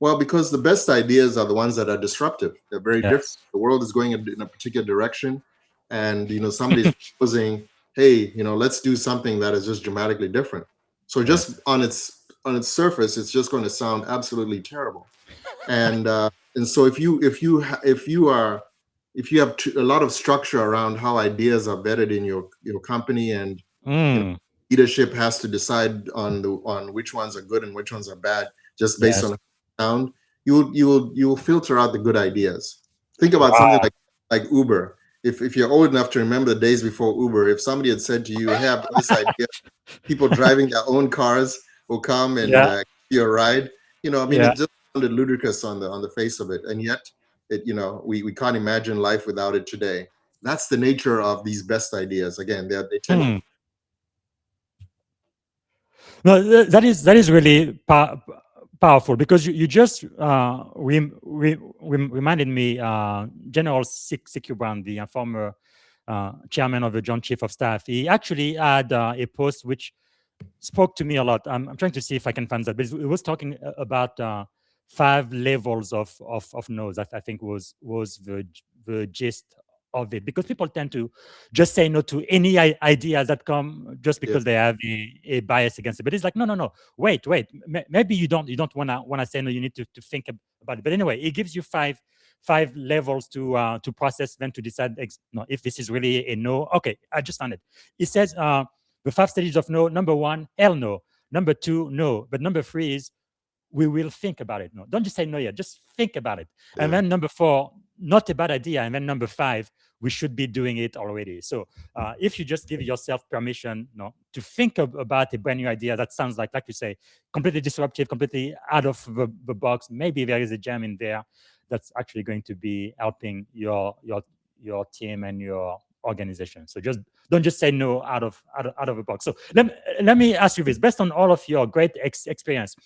Well, because the best ideas are the ones that are disruptive. They're very different. Yes. The world is going in a particular direction, and somebody's proposing, hey, let's do something that is just dramatically different. So Yes. just on its surface, it's just going to sound absolutely terrible. And so if you have a lot of structure around how ideas are vetted in your company, and Mm. leadership has to decide on which ones are good and which ones are bad just based Yes. on sound, you will filter out the good ideas. Think about something Wow. like Uber. If you're old enough to remember the days before Uber, if somebody had said to you, hey, I've got this idea, people driving their own cars will come and Yeah. give you a ride. I mean, Yeah. it just sounded ludicrous on the face of it, and yet we can't imagine life without it today. That's the nature of these best ideas. Again, they tend to. Mm. No, that is really powerful, because you just reminded me, General C.Q. Brown, the former chairman of the Joint Chief of Staff. He actually had a post which spoke to me a lot. I'm trying to see if I can find that, but it was talking about 5 levels of no's. I think was the gist of it, because people tend to just say no to any ideas that come just Yeah. because they have a bias against it. But it's like, no, wait. Maybe you don't wanna say no. You need to think about it. But anyway, it gives you five levels to process, then to decide no, if this is really a no. Okay, I just found it. It says the 5 stages of no. Number 1, hell no. Number 2, no. But number 3 is we will think about it. No, don't just say no yet. Just think about it. And Yeah. then number 4, not a bad idea. And then number 5, we should be doing it already. So if you just give yourself permission, to think about a brand new idea that sounds like you say, completely disruptive, completely out of the box, maybe there is a gem in there that's actually going to be helping your team and your organization. So just don't just say no out of the box. So let me ask you this: based on all of your great experience,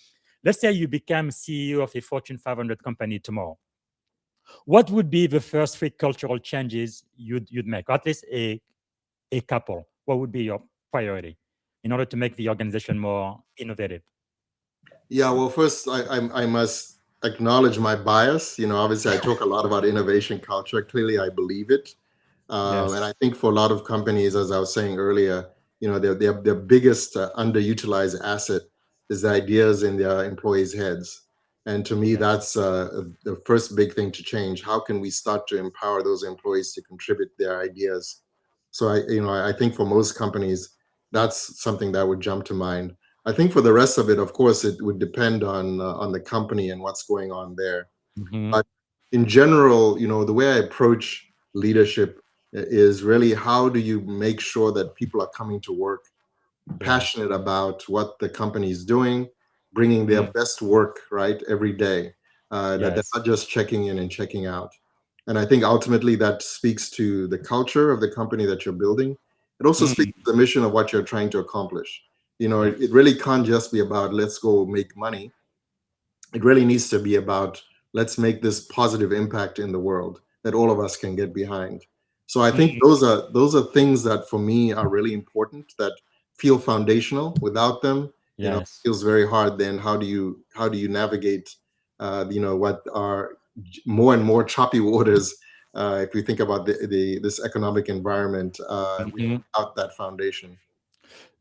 let's say you become CEO of a Fortune 500 company tomorrow. What would be the first 3 cultural changes you'd make, or at least a couple? What would be your priority in order to make the organization more innovative? Yeah, well, first I must acknowledge my bias. Obviously, I talk a lot about innovation culture. Clearly, I believe it, and Yes. I think for a lot of companies, as I was saying earlier, their biggest underutilized asset is the ideas in their employees' heads. And to me, Yes. that's the first big thing to change. How can we start to empower those employees to contribute their ideas? So I think for most companies, that's something that would jump to mind. I think for the rest of it, of course, it would depend on the company and what's going on there. Mhm. But in general, the way I approach leadership is really, how do you make sure that people are coming to work Yes. passionate about what the company is doing, bringing their Mm. best work right every day, that they're Yes. not just checking in and checking out. And I think ultimately that speaks to the culture of the company that you're building. It also speaks Mm. to the mission of what you're trying to accomplish. Yes. It really can't just be about let's go make money. It really needs to be about let's make this positive impact in the world that all of us can get behind. So I think Mm. those are things that for me are really important, that feel foundational. Without them, it Yes. feels very hard. Then how do you navigate what are more and more choppy waters, if we think about this economic environment, Mhm. without that foundation.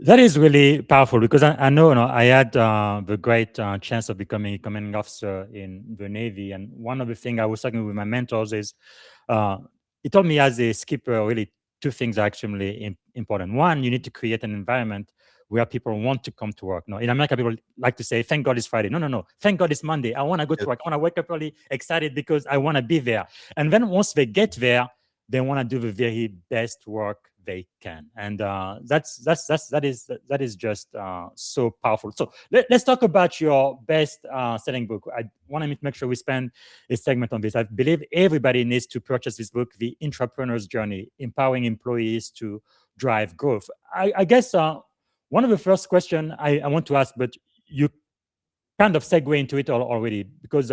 That is really powerful because I know, I had the great chance of becoming a commanding officer in the Navy. And one of the things I was talking with my mentors is uh, he told me as a skipper, really two things are extremely important. One, you need to create an environment where people want to come to work. No, in America, people like to say, thank God it's Friday. No, no, no. Thank God it's Monday. I want to go to work. I want to wake up early, excited because I want to be there. And then once they get there, they want to do the very best work they can, and that is just so powerful. So let's talk about your best selling book. I want to make sure we spend a segment on this. I believe everybody needs to purchase this book, The Intrapreneur's Journey: Empowering Employees to Drive Growth. I guess one of the first question I want to ask, but you kind of segue into it already, because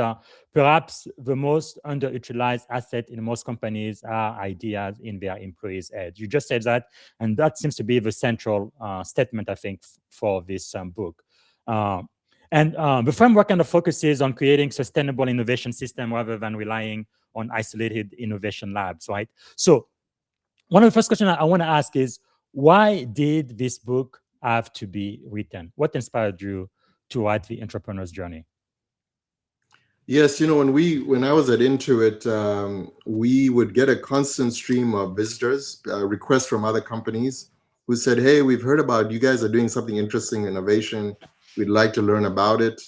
perhaps the most underutilized asset in most companies are ideas in their employees' head. You just said that, and that seems to be the central statement, I think, for this book. And the framework kind of focuses on creating sustainable innovation system rather than relying on isolated innovation labs, right? So one of the first questions I want to ask is, why did this book have to be written? What inspired you to write The Intrapreneur's Journey? Yes, when I was at Intuit, we would get a constant stream of visitors, requests from other companies who said, "Hey, we've heard about you guys are doing something interesting, innovation. We'd like to learn about it."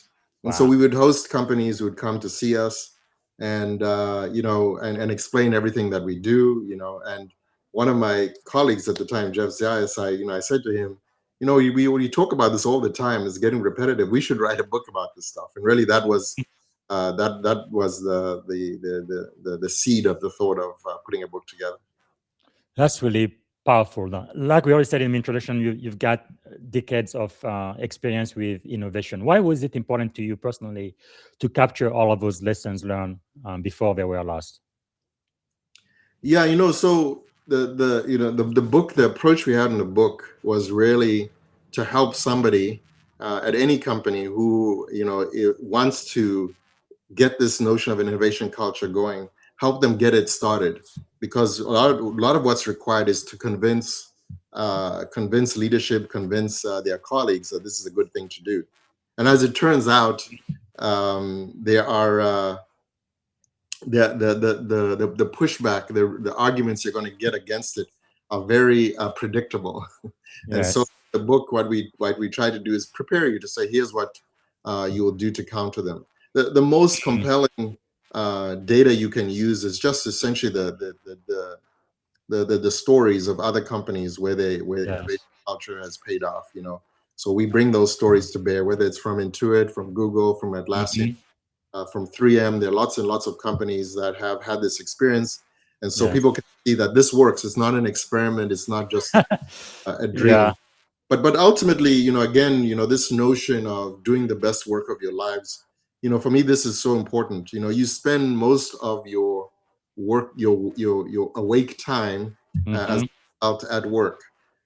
And so Wow. we would host companies who would come to see us, and and explain everything that we do. And one of my colleagues at the time, Jeff Zayas, I said to him, we talk about this all the time. It's getting repetitive. We should write a book about this stuff. And really, that was that was the seed of the thought of putting a book together. That's really powerful. Like we already said in the introduction, you've got decades of experience with innovation. Why was it important to you personally to capture all of those lessons learned before they were lost? Yeah, so the book, the approach we had in the book was really to help somebody at any company who wants to get this notion of an innovation culture going, help them get it started, because a lot of what's required is to convince leadership, convince their colleagues that this is a good thing to do. And as it turns out, there are the pushback, the arguments you're going to get against it are very predictable. And so Yes. the book, what we try to do is prepare you to say, here's what you will do to counter them. The most compelling data you can use is just essentially the stories of other companies where innovation Yes. culture has paid off. So we bring those stories to bear, whether it's from Intuit, from Google, from Atlassian, Mhm. from 3M. There are lots and lots of companies that have had this experience, and so Yes. people can see that this works. It's not an experiment. It's not just a dream. Yeah. But ultimately, again, this notion of doing the best work of your lives, for me, this is so important. You spend most of your work, your awake time as Mhm. out at work.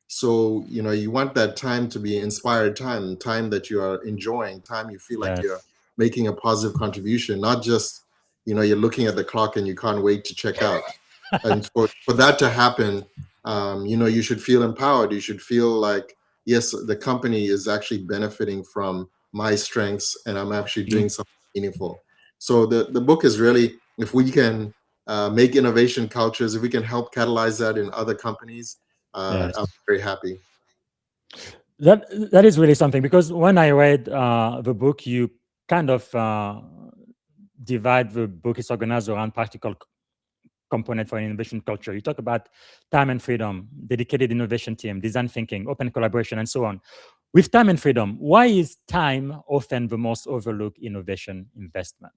So, you want that time to be inspired time that you are enjoying, time you feel like you're Yes. making a positive contribution, not just, you're looking at the clock and you can't wait to check out. And for that to happen, you should feel empowered. You should feel like, yes, the company is actually benefiting from my strengths and I'm actually Mhm. doing something meaningful. So the book is really, if we can make innovation cultures, if we can help catalyze that in other companies, I'm Yes. very happy. That is really something, because when I read the book, you kind of divide the book is organized around practical component for innovation culture. You talk about time and freedom, dedicated innovation team, design thinking, open collaboration, and so on. With time and freedom, why is time often the most overlooked innovation investment?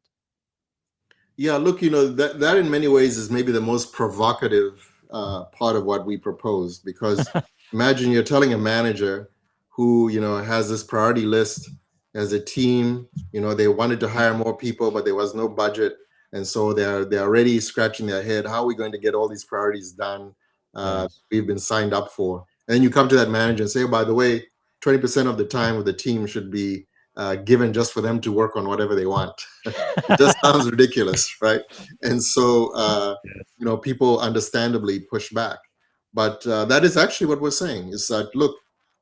Yeah, look, that in many ways is maybe the most provocative part of what we propose, because imagine you're telling a manager who, has this priority list as a team, they wanted to hire more people, but there was no budget. And so they're already scratching their head. How are we going to get all these priorities done Yes. we've been signed up for? And then you come to that manager and say, oh, by the way, 20% of the time of the team should be given just for them to work on whatever they want. It just sounds ridiculous, right? And so, people understandably push back. But that is actually what we're saying, is that, look,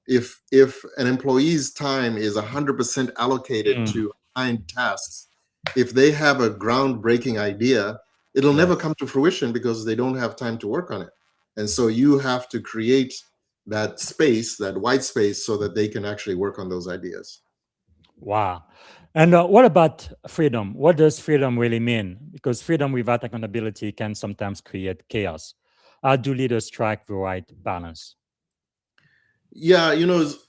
if an employee's time is 100% allocated to assigned tasks, if they have a groundbreaking idea, it'll never come to fruition because they don't have time to work on it. And so you have to create that space, that white space, so that they can actually work on those ideas. Wow. And what about freedom? What does freedom really mean? Because freedom without accountability can sometimes create chaos. How do leaders strike the right balance? Yeah,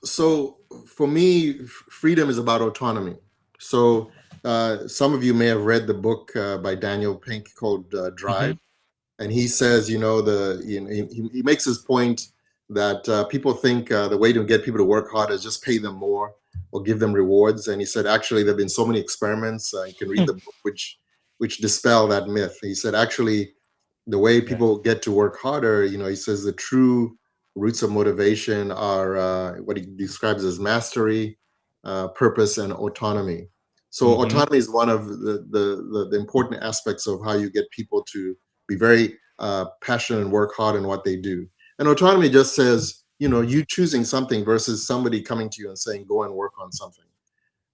so for me, freedom is about autonomy. So some of you may have read the book by Daniel Pink called Drive. And he says, he makes his point that people think the way to get people to work hard is just pay them more or give them rewards. And he said, actually, there have been so many experiments. You can read the book which dispel that myth. He said, actually, the way people get to work harder, he says the true roots of motivation are what he describes as mastery, purpose, and autonomy. So autonomy is one of the important aspects of how you get people to be very passionate and work hard in what they do. And autonomy just says, you choosing something versus somebody coming to you and saying, go and work on something.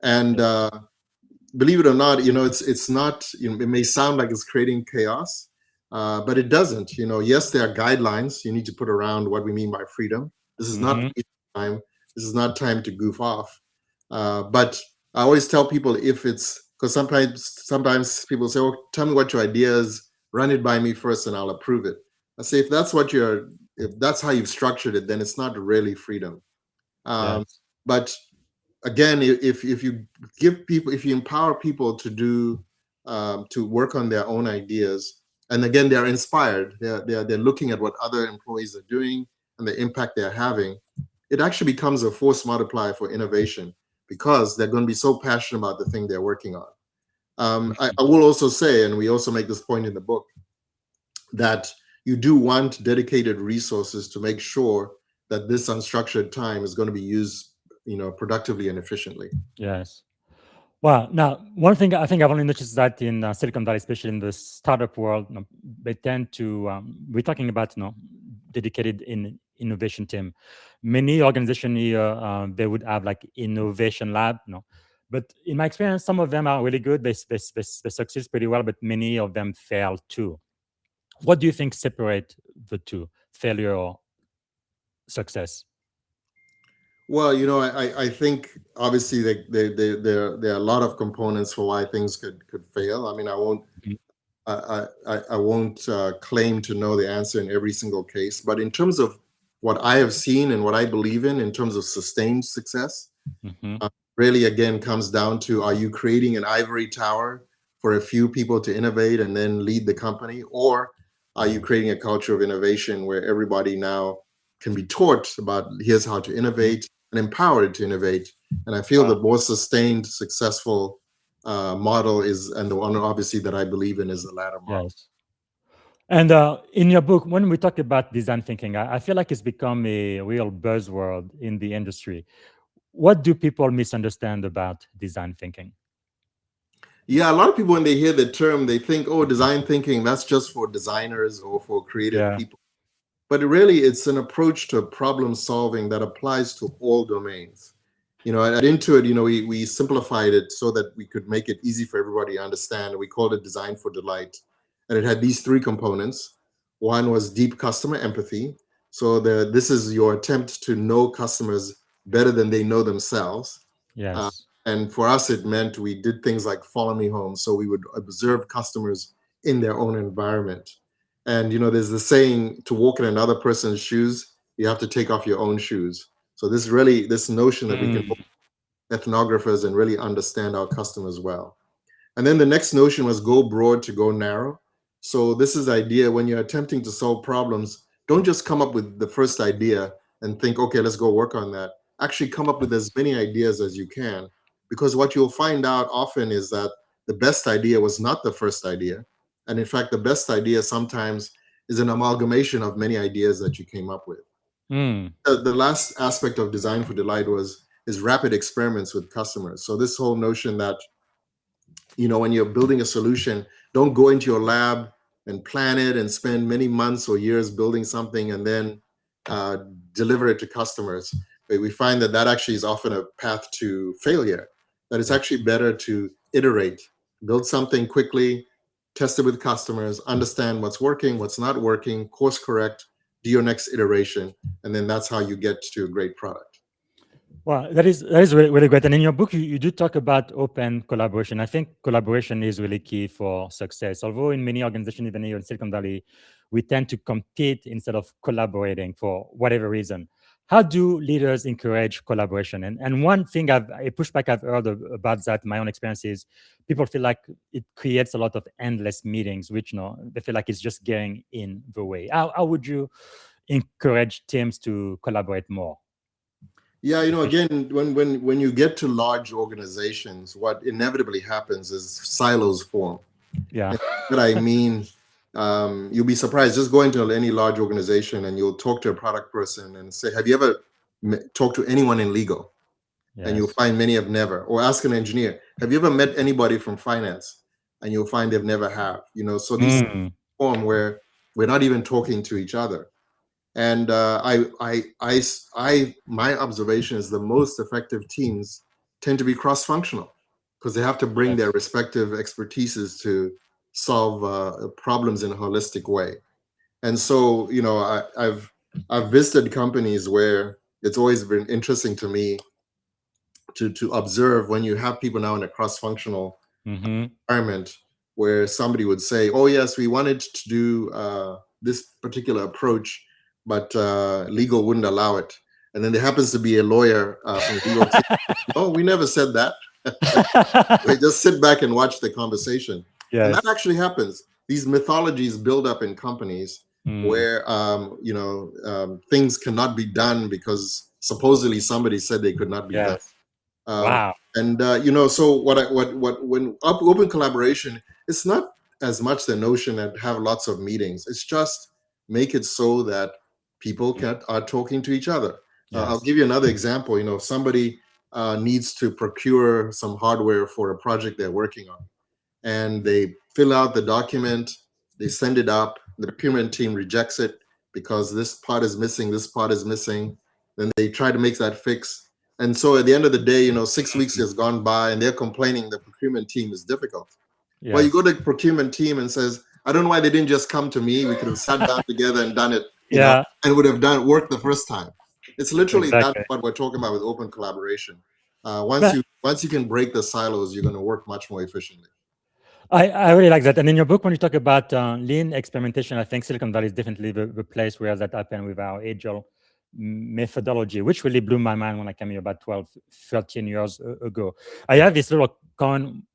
And believe it or not, it's not, it may sound like it's creating chaos, but it doesn't. Yes, there are guidelines you need to put around what we mean by freedom. This is not time. This is not time to goof off. But I always tell people, if it's, because sometimes people say, "Oh, tell me what your idea is. Run it by me first, and I'll approve it." I say, if that's how you've structured it, then it's not really freedom. But again, if you empower people to do to work on their own ideas, and again they're inspired, they're looking at what other employees are doing and the impact they're having, it actually becomes a force multiplier for innovation because they're going to be so passionate about the thing they're working on. I will also say, and we also make this point in the book, that you do want dedicated resources to make sure that this unstructured time is going to be used productively and efficiently. Yes. Well, now, one thing I think I've only noticed that in Silicon Valley, especially in the startup world, they tend to, we're talking about, dedicated innovation team. Many organizations here, they would have like innovation lab, but in my experience, some of them are really good. They succeed pretty well, but many of them fail too. What do you think separate the two, failure or success? Well, I think obviously there are a lot of components for why things could fail. I mean, I won't claim to know the answer in every single case, but in terms of what I have seen and what I believe in terms of sustained success, really again comes down to, are you creating an ivory tower for a few people to innovate and then lead the company, or are you creating a culture of innovation where everybody now can be taught about here's how to innovate and empowered to innovate? And I feel the more sustained, successful model is, and the one obviously that I believe in, is the latter model. Yes. And in your book, when we talk about design thinking, I feel like it's become a real buzzword in the industry. What do people misunderstand about design thinking? Yeah, a lot of people, when they hear the term, they think, oh, design thinking, that's just for designers or for creative people. But really, it's an approach to problem solving that applies to all domains. At Intuit, we simplified it so that we could make it easy for everybody to understand. We called it Design for Delight. And it had these three components. One was deep customer empathy. So this is your attempt to know customers better than they know themselves. Yes. And for us, it meant we did things like Follow Me Home. So we would observe customers in their own environment. And, there's the saying, to walk in another person's shoes, you have to take off your own shoes. So this notion that we can be ethnographers and really understand our customers well. And then the next notion was go broad to go narrow. So this is the idea, when you're attempting to solve problems, don't just come up with the first idea and think, okay, let's go work on that. Actually come up with as many ideas as you can, because what you'll find out often is that the best idea was not the first idea. And in fact, the best idea sometimes is an amalgamation of many ideas that you came up with. The last aspect of Design for Delight is rapid experiments with customers. So this whole notion that, when you're building a solution, don't go into your lab and plan it and spend many months or years building something and then deliver it to customers. we find that actually is often a path to failure, that it's actually better to iterate, build something quickly, test it with customers, understand what's working, what's not working, course correct, do your next iteration, and then that's how you get to a great product. Well, that is really, really great. And in your book, you do talk about open collaboration. I think collaboration is really key for success. Although in many organizations, even here in Silicon Valley, we tend to compete instead of collaborating for whatever reason. How do leaders encourage collaboration? And one thing a pushback I've heard about that, my own experience is people feel like it creates a lot of endless meetings, which they feel like it's just getting in the way. How would you encourage teams to collaborate more? Yeah, again, when you get to large organizations, what inevitably happens is silos form. Yeah. And what I mean, you'll be surprised. Just go into any large organization and you'll talk to a product person and say, "Have you ever talked to anyone in legal?" Yes. And you'll find many have never. Or ask an engineer, "Have you ever met anybody from finance?" And you'll find they've never have. So these form where we're not even talking to each other. And my observation is the most effective teams tend to be cross-functional because they have to bring their respective expertises to solve problems in a holistic way. And so, I've visited companies where it's always been interesting to me to observe when you have people now in a cross-functional environment where somebody would say, "Oh yes, we wanted to do this particular approach, but legal wouldn't allow it." And then there happens to be a lawyer from the legal team. "Oh, we never said that." They just sit back and watch the conversation. Yes. And that actually happens. These mythologies build up in companies where things cannot be done because supposedly somebody said they could not be done. Wow. And so when open collaboration, it's not as much the notion that have lots of meetings. It's just make it so that people are talking to each other. I'll give you another example. Somebody needs to procure some hardware for a project they're working on, and they fill out the document, they send it up, the procurement team rejects it because this part is missing, this part is missing. Then they try to make that fix. And so at the end of the day, 6 weeks has gone by and they're complaining the procurement team is difficult. Yes. Well, you go to the procurement team and says, "I don't know why they didn't just come to me. We could have sat down together and done it, and would have worked the first time." It's literally that's what we're talking about with open collaboration. Once you can break the silos, you're going to work much more efficiently. I really like that. And in your book, when you talk about lean experimentation, I think Silicon Valley is definitely the place where that happened with our agile methodology, which really blew my mind when I came here about 12, 13 years ago. I have this little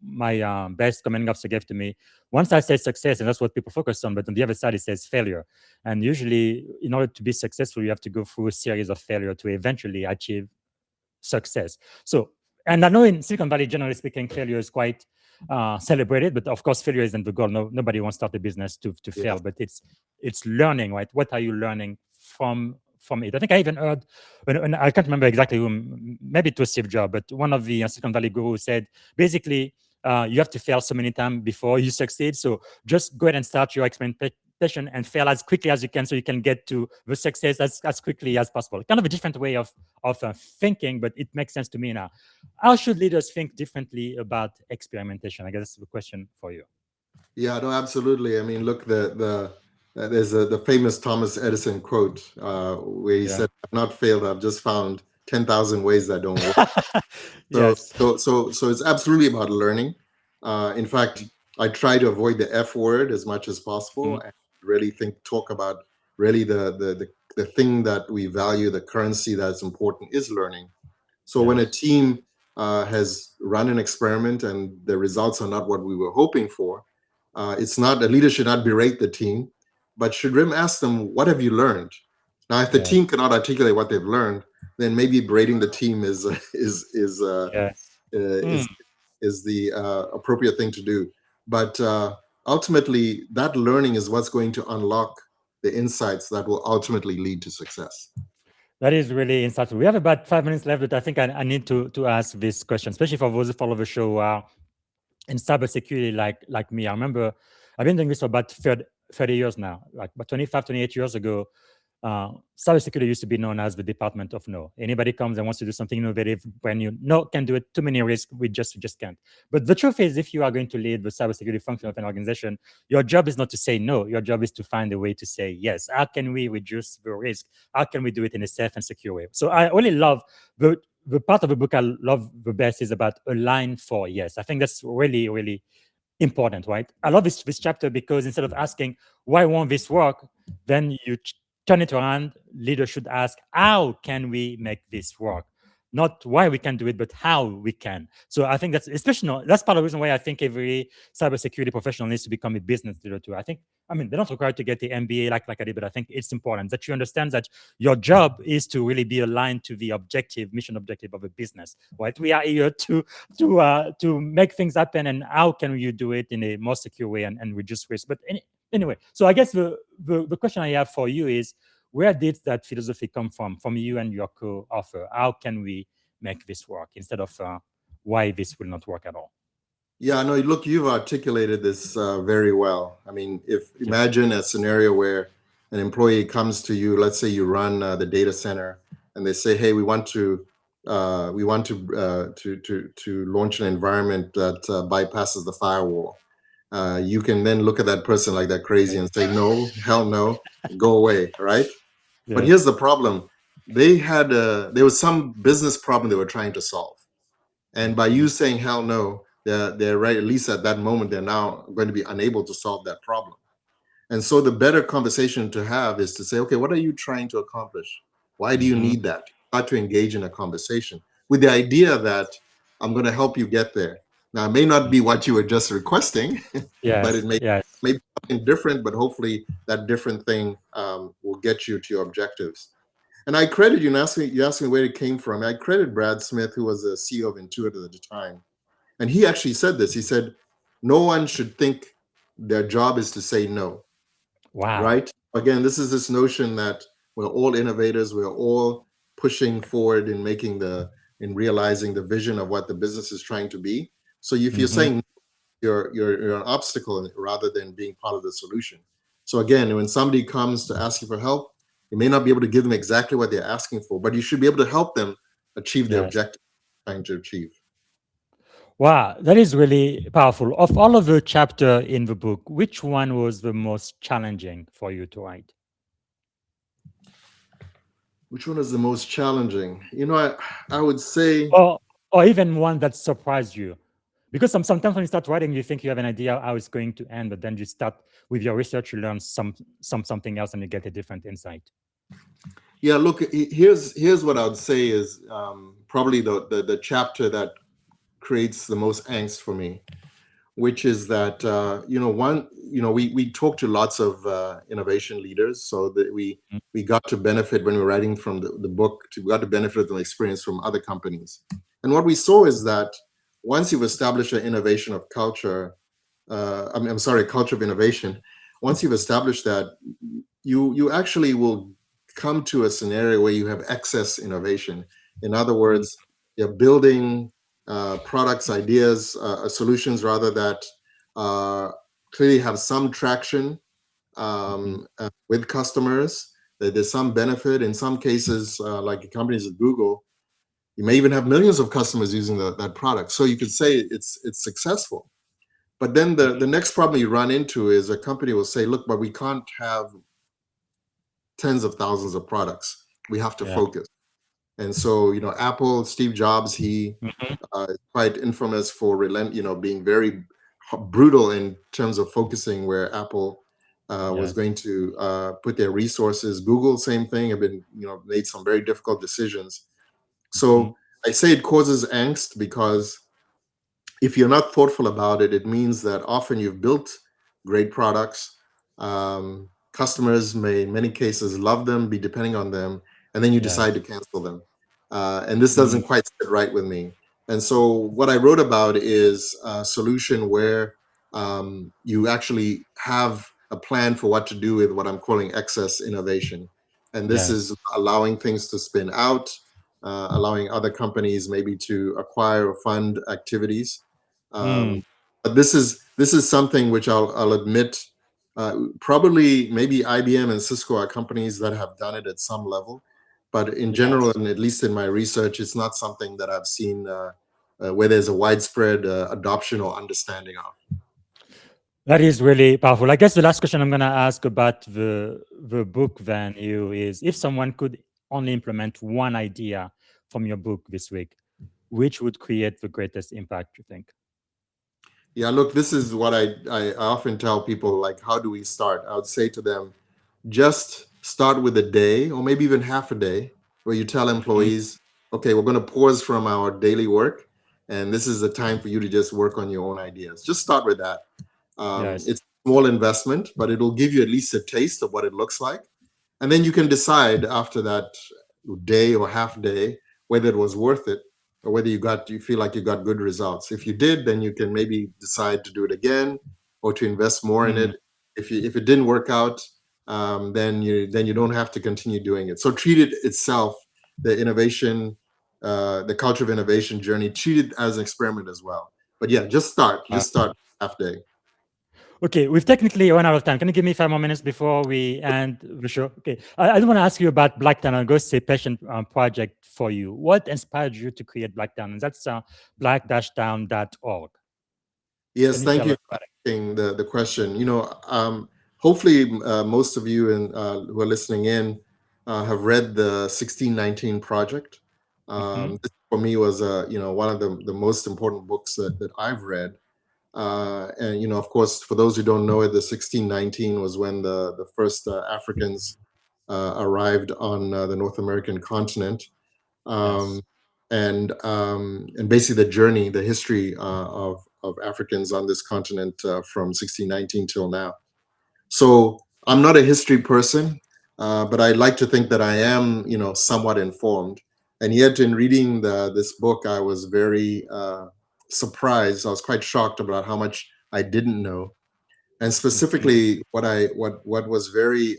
my best commanding officer gave to me. Once I say success, and that's what people focus on, but on the other side, it says failure. And usually, in order to be successful, you have to go through a series of failure to eventually achieve success. So, and I know in Silicon Valley, generally speaking, failure is quite celebrated, but of course, failure isn't the goal. Nobody wants to start a business to fail, but it's learning, right? What are you learning from it? I think I even heard, and I can't remember exactly whom, maybe it was Steve Jobs, but one of the Silicon Valley gurus said, basically, you have to fail so many times before you succeed. So just go ahead and start your experimentation and fail as quickly as you can so you can get to the success as quickly as possible. Kind of a different way of thinking, but it makes sense to me now. How should leaders think differently about experimentation? I guess that's the question for you. Yeah, no, absolutely. I mean, look, there's the famous Thomas Edison quote where he said, "I've not failed, I've just found 10,000 ways that don't work." So it's absolutely about learning. In fact, I try to avoid the F word as much as possible and really talk about really the thing that we value, the currency that's important is learning. So when a team has run an experiment and the results are not what we were hoping for, it's not, a leader should not berate the team, but should ask them, "What have you learned?" Now, if the team cannot articulate what they've learned, then maybe berating the team is the appropriate thing to do. But ultimately, that learning is what's going to unlock the insights that will ultimately lead to success. That is really insightful. We have about 5 minutes left, but I think I need to ask this question, especially for those who follow the show who are in cybersecurity like me. I remember I've been doing this for about 30 years now. Like about 25, 28 years ago, cybersecurity used to be known as the department of no. Anybody comes and wants to do something innovative, brand new, no, can do it. Too many risks. We just can't. But the truth is, if you are going to lead the cybersecurity function of an organization, your job is not to say no. Your job is to find a way to say yes. How can we reduce the risk? How can we do it in a safe and secure way? So I only love the part of the book I love the best is about align for yes. I think that's really, really important, right? I love this chapter because instead of asking, why won't this work? Then you turn it around. Leaders should ask, how can we make this work? Not why we can do it, but how we can. So I think that's especially that's part of the reason why I think every cybersecurity professional needs to become a business leader too. I mean, they're not required to get the MBA like I did, but I think it's important that you understand that your job is to really be aligned to the mission objective of a business, right? We are here to make things happen, and how can you do it in a more secure way and reduce risk? But anyway, so I guess the question I have for you is, where did that philosophy come from you and your co-author? How can we make this work instead of why this will not work at all? Yeah, no, look, you've articulated this very well. I mean, imagine a scenario where an employee comes to you, let's say you run the data center, and they say, hey, we want to launch an environment that bypasses the firewall. You can then look at that person like they're crazy and say, no, hell no, go away, right? Yeah. But here's the problem. There was some business problem they were trying to solve. And by you saying, hell no, they're right, at least at that moment, they're now going to be unable to solve that problem. And so the better conversation to have is to say, okay, what are you trying to accomplish? Why do you need that? Start to engage in a conversation with the idea that I'm going to help you get there. Now, it may not be what you were just requesting, but it may be something different, but hopefully that different thing will get you to your objectives. And I credit you, you asked me where it came from. I credit Brad Smith, who was the CEO of Intuit at the time. And he actually said this. He said, no one should think their job is to say no. Wow. Right? Again, this is this notion that we're all innovators. We're all pushing forward in realizing the vision of what the business is trying to be. So if you're saying you're an obstacle rather than being part of the solution. So again, when somebody comes to ask you for help, you may not be able to give them exactly what they're asking for, but you should be able to help them achieve the objective they're trying to achieve. Wow, that is really powerful. Of all of the chapters in the book, which one was the most challenging for you to write? Which one is the most challenging? You know, I would say... Or even one that surprised you. Because sometimes when you start writing, you think you have an idea how it's going to end, but then you start with your research, you learn something else and you get a different insight. Yeah, look, here's what I would say is probably the chapter that creates the most angst for me, which is that we talk to lots of innovation leaders, so that we got to benefit when we were writing from the book. We got to benefit from the experience from other companies, and what we saw is that once you've established an innovation of culture, culture of innovation. Once you've established that, you actually will come to a scenario where you have excess innovation. In other words, you're building products, ideas, solutions rather that clearly have some traction with customers. That there's some benefit. In some cases, like companies at Google, you may even have millions of customers using that product. So you could say it's successful. But then the next problem you run into is a company will say, look, but we can't have tens of thousands of products. We have to focus. And so, Apple, Steve Jobs, he is quite infamous for being very brutal in terms of focusing where Apple was going to put their resources. Google, same thing, have been, made some very difficult decisions. So I say it causes angst because if you're not thoughtful about it, it means that often you've built great products. Customers may, in many cases, love them, be depending on them, and then you decide to cancel them. And this doesn't quite sit right with me. And so what I wrote about is a solution where you actually have a plan for what to do with what I'm calling excess innovation. And this is allowing things to spin out, allowing other companies maybe to acquire or fund activities. But this is something which I'll admit Probably maybe IBM and Cisco are companies that have done it at some level, but in general, and at least in my research, it's not something that I've seen where there's a widespread adoption or understanding of. That is really powerful. I guess the last question I'm going to ask about the book then is, if someone could only implement one idea from your book this week, which would create the greatest impact, you think? Yeah, look, this is what I often tell people, like, how do we start? I would say to them, just start with a day or maybe even half a day where you tell employees, okay, we're going to pause from our daily work, and this is the time for you to just work on your own ideas. Just start with that. Yes. It's a small investment, but it'll give you at least a taste of what it looks like. And then you can decide after that day or half day whether it was worth it or whether you feel like you got good results. If you did, then you can maybe decide to do it again or to invest more in it. If it didn't work out, then you don't have to continue doing it. So treat it itself, the innovation, the culture of innovation journey, treat it as an experiment as well. But yeah, just start half day. Okay, we've technically run out of time. Can you give me 5 more minutes before we end the show? Okay, I do want to ask you about Black Talent. Go say passion project for you. What inspired you to create Black Talent? That's black-town.org. Yes, thank you for asking the question. Hopefully most of you who are listening in have read the 1619 Project. This for me was one of the most important books that I've read. And of course, for those who don't know it, the 1619 was when the first Africans arrived on the North American continent. And basically the journey, the history of Africans on this continent from 1619 till now. So I'm not a history person, but I like to think that I am, somewhat informed. And yet, in reading this book, I was very surprised. I was quite shocked about how much I didn't know, and specifically, what was very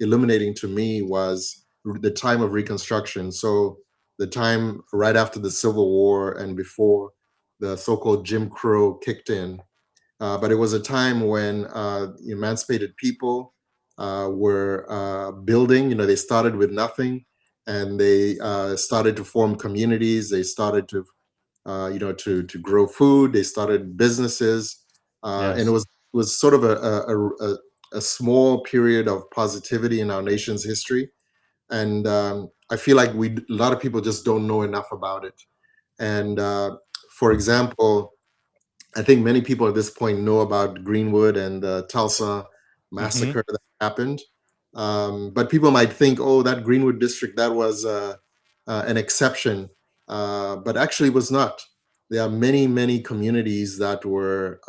illuminating to me was the time of Reconstruction. So the time right after the Civil War and before the so-called Jim Crow kicked in. But it was a time when emancipated people were building. They started with nothing, and they started to form communities. They started to, to grow food. They started businesses, and it was sort of a small period of positivity in our nation's history. And I feel like a lot of people just don't know enough about it. And for example, I think many people at this point know about Greenwood and the Tulsa massacre that happened. But people might think, oh, that Greenwood district, that was an exception. But actually it was not. There are many, many communities that were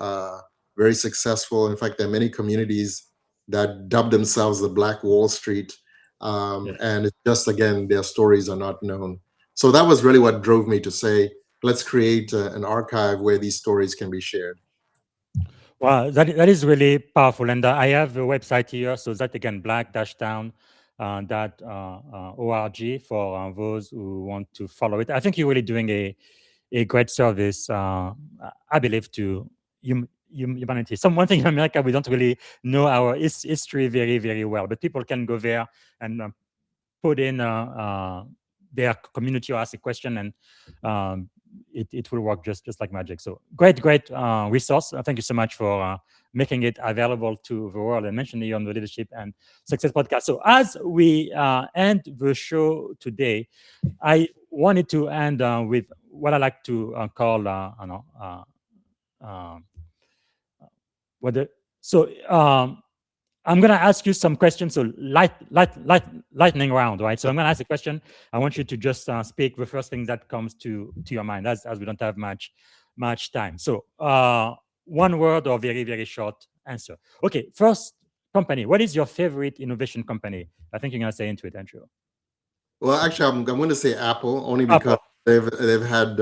very successful. In fact, there are many communities that dubbed themselves the Black Wall Street. And it's just, again, their stories are not known. So that was really what drove me to say, let's create an archive where these stories can be shared. Wow, that is really powerful. And I have a website here. So that, again, black-town.org for those who want to follow it. I think you're really doing a great service, I believe, to humanity. One thing in America, we don't really know our history very, very well, but people can go there and put in their community or ask a question, and it will work just like magic. So great resource. Thank you so much for making it available to the world and mentioning it on the Leadership and Success podcast. So as we end the show today, I wanted to end with what I like to call I'm going to ask you some questions. So lightning round, right? So I'm going to ask a question. I want you to just speak the first thing that comes to your mind, as we don't have much time. So one word or very, very short answer. Okay, first company. What is your favorite innovation company? I think you're going to say Intuit, Andrew. Well, actually, I'm going to say Apple, only because they've had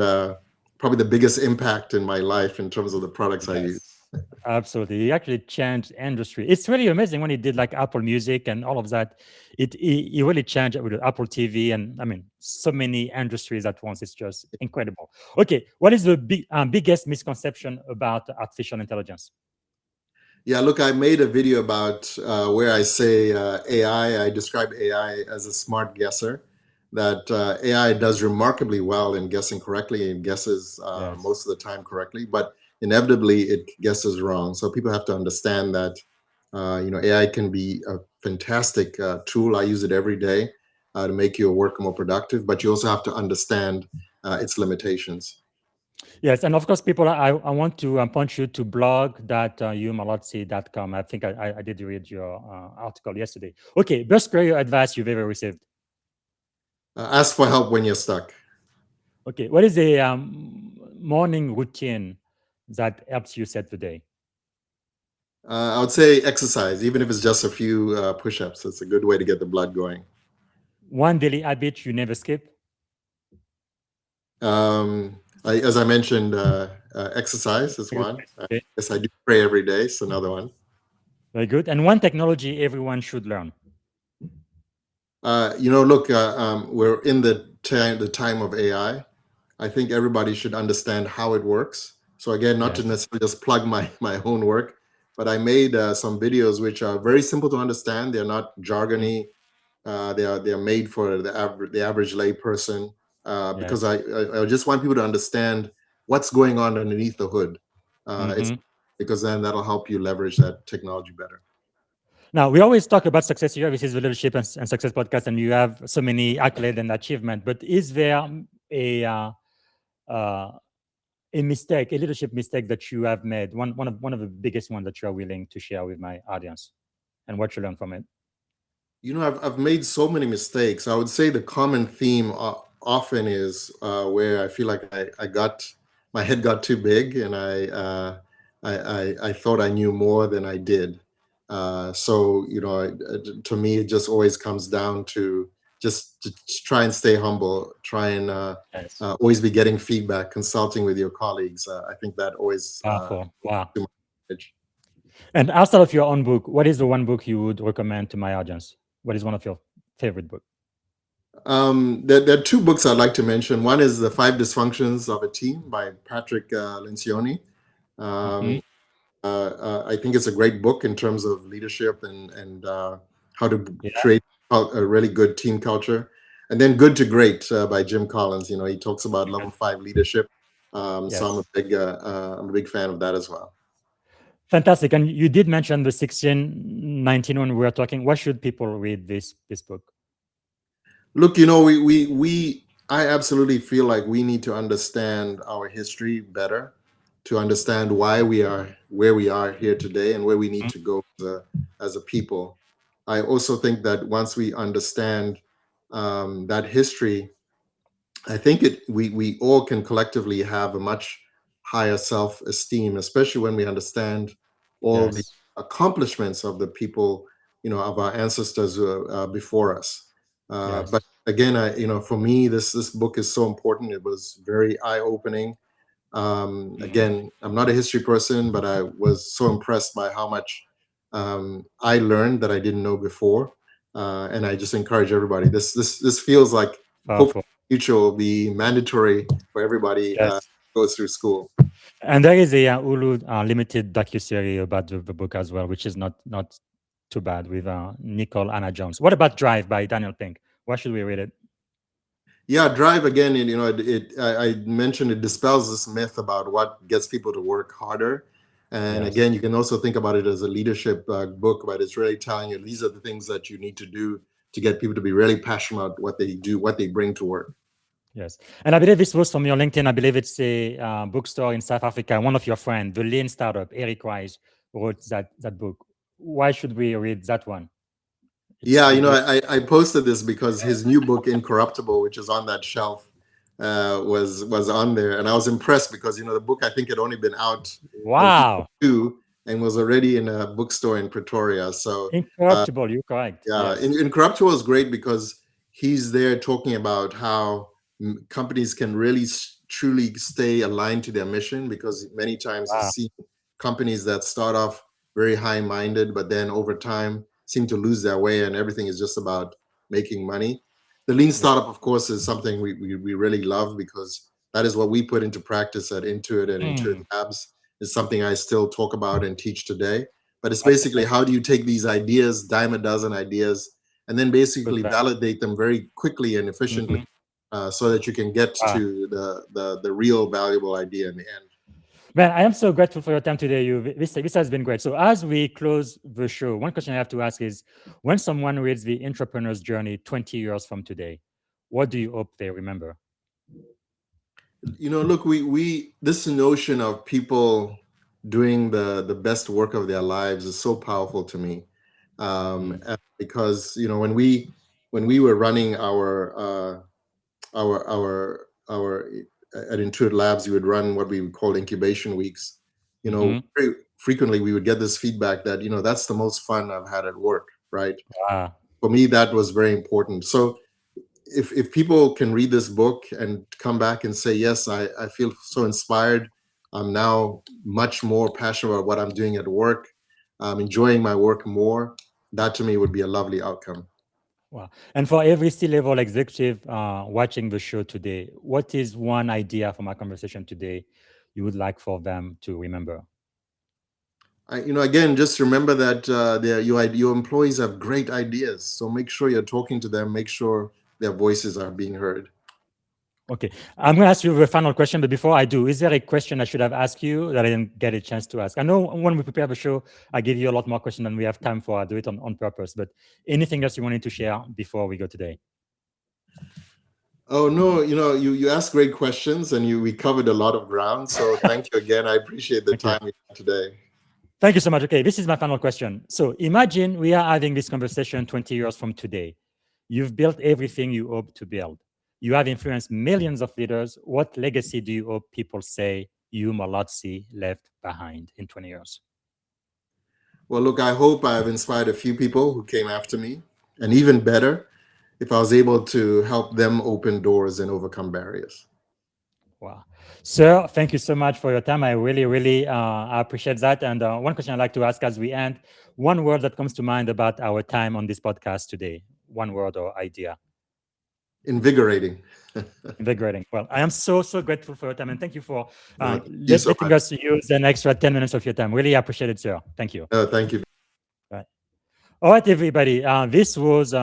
probably the biggest impact in my life in terms of the products I use. Absolutely. He actually changed industry. It's really amazing when he did like Apple Music and all of that. He really changed it with Apple TV and so many industries at once. It's just incredible. Okay, what is the biggest misconception about artificial intelligence? Yeah, look, I made a video about where I say AI, I describe AI as a smart guesser, that AI does remarkably well in guessing correctly and guesses Yes. most of the time correctly, but inevitably it guesses wrong. So people have to understand that, AI can be a fantastic tool. I use it every day to make your work more productive, but you also have to understand its limitations. Yes, and of course, people, I want to point you to blog.umolotsi.com. I think I did read your article yesterday. Okay, best career advice you've ever received. Ask for help when you're stuck. Okay, what is a morning routine that helps you set the day? I would say exercise, even if it's just a few push-ups. It's a good way to get the blood going. One daily habit you never skip? As I mentioned, exercise is one. Okay, Yes, I do pray every day. It's another one. very good. And one technology everyone should learn. Look, we're in the time of AI. I think everybody should understand how it works. So again, not to Yes. necessarily just plug my own work, but I made some videos which are very simple to understand. They're not jargony. They are made for the average lay person because Yes. I just want people to understand what's going on underneath the hood. It's Mhm. because then that'll help you leverage that technology better. Now, we always talk about success here. This is the Leadership and Success podcast, and you have so many accolades and achievement. But is there uh, a mistake, a leadership mistake that you have made? One of the biggest ones that you are willing to share with my audience, and what you learned from it. I've made so many mistakes. I would say the common theme often is where I feel like my head got too big, and I thought I knew more than I did. So to me, it just always comes down to just to try and stay humble, try and Yes. always be getting feedback, consulting with your colleagues. I think that always Powerful. Wow. too much. And outside of your own book, what is the one book you would recommend to my audience? What is one of your favorite books? There are two books I'd like to mention. One is The Five Dysfunctions of a Team by Patrick Lencioni. Mhm. Um, I think it's a great book in terms of leadership and how to Yeah. create a really good team culture. And then Good to Great by Jim Collins. He talks about level 5 leadership. So Yes. I'm a big fan of that as well. Fantastic. And you did mention the 1619 when we were talking. Why should people read this book? Look, I absolutely feel like we need to understand our history better to understand why we are where we are here today and where we need Mhm. to go as a people. I also think that once we understand that history, I think we all can collectively have a much higher self-esteem, especially when we understand all the Yes. accomplishments of the people, of our ancestors before us. But Yes. again, for me, this book is so important. It was very eye-opening. Mhm. Again, I'm not a history person, but I was so impressed by how much I learned that I didn't know before. And I just encourage everybody. This feels like hopefully Powerful. future will be mandatory for everybody Yes. goes through school. And there is a Hulu limited docuseries about the book as well, which is not too bad with Nicole Anna Jones. What about Drive by Daniel Pink? Why should we read it? Yeah, Drive again. I mentioned it dispels this myth about what gets people to work harder. And Yes. again, you can also think about it as a leadership book, but it's really telling you these are the things that you need to do to get people to be really passionate about what they do, what they bring to work. Yes. And I believe this was from your LinkedIn. I believe it's a bookstore in South Africa. One of your friends, the lean startup, Eric Wise, wrote that book. Why should we read that one? It's Yeah, the I posted this because his new book, Incorruptible, which is on that shelf, was on there, and I was impressed because the book I think had only been out a week or wow. two and was already in a bookstore in Pretoria. So Incorruptible. You're correct. yeah, Yes. Incorruptible is great because he's there talking about how companies can really truly stay aligned to their mission, because many times you Wow. see companies that start off very high-minded, but then over time seem to lose their way and everything is just about making money. The lean Yeah. startup, of course, is something we really love because that is what we put into practice at Intuit and Intuit Mm. Labs. It's something I still talk about and teach today. but it's basically how do you take these ideas, dime a dozen ideas, and then basically validate them very quickly and efficiently, so that you can get to the real valuable idea in the end. Man, I am so grateful for your time today. This has been great. So as we close the show, one question I have to ask is, when someone reads the Intrapreneur's Journey 20 years from today, what do you hope they remember? Look, we this notion of people doing the best work of their lives is so powerful to me, because when we were running our at Intuit Labs, we would run what we would call incubation weeks. Very frequently we would get this feedback that that's the most fun I've had at work, right? For me, that was very important. So if people can read this book and come back and say, yes, I feel so inspired, I'm now much more passionate about what I'm doing at work, I'm enjoying my work more, that to me would be a lovely outcome. Wow. And for every C-level executive watching the show today, what is one idea from our conversation today you would like for them to remember? Again, just remember that your employees have great ideas. So make sure you're talking to them, make sure their voices are being heard. Okay, I'm going to ask you the final question, but before I do, is there a question I should have asked you that I didn't get a chance to ask? I know when we prepare the show, I give you a lot more questions than we have time for. I do it on purpose, but anything else you wanted to share before we go today? Oh, no, you asked great questions and we covered a lot of ground. So thank you again. I appreciate the time we had today. Thank you so much. Okay, this is my final question. So imagine we are having this conversation 20 years from today. You've built everything you hope to build. You have influenced millions of leaders. What legacy do you hope people say Hugh Molotsi left behind in 20 years? Well, look, I hope I've inspired a few people who came after me, and even better, if I was able to help them open doors and overcome barriers. Wow. Sir, thank you so much for your time. I really, really appreciate that. And one question I'd like to ask as we end, one word that comes to mind about our time on this podcast today, one word or idea. Invigorating. Invigorating. Well, I am so grateful for your time, and thank you for letting us use an extra 10 minutes of your time. Really appreciate it, sir. Thank you. Thank you. Right. All right, everybody. This was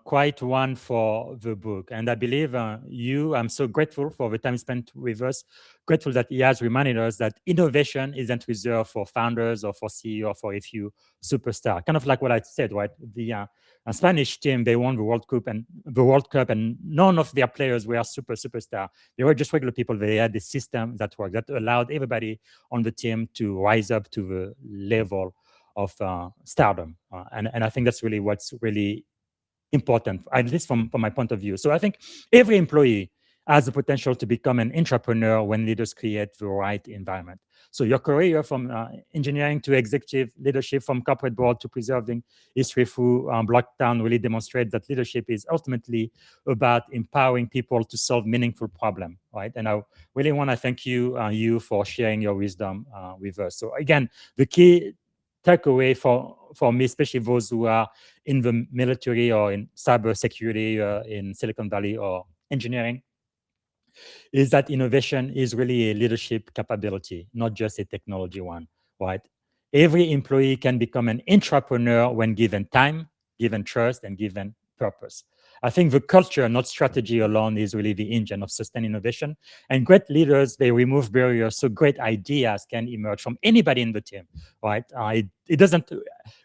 quite one for the book, and I believe I'm so grateful for the time spent with us. Grateful that he has reminded us that innovation isn't reserved for founders or for CEO or for a few superstars. Kind of like what I said, right? The Spanish team, they won the World Cup, and none of their players were superstar. They were just regular people. They had the system that worked, that allowed everybody on the team to rise up to the level of stardom. And I think that's really what's really important, at least from my point of view. So I think every employee has the potential to become an intrapreneur when leaders create the right environment. So your career from engineering to executive leadership, from corporate board to preserving history through Blockdown really demonstrates that leadership is ultimately about empowering people to solve meaningful problems, right? And I really want to thank you for sharing your wisdom with us. So again, the key takeaway for me, especially those who are in the military or in cybersecurity in Silicon Valley or engineering, is that innovation is really a leadership capability, not just a technology one, right? Every employee can become an intrapreneur when given time, given trust, and given purpose. I think the culture, not strategy alone, is really the engine of sustained innovation. And great leaders, they remove barriers so great ideas can emerge from anybody in the team, right? It doesn't.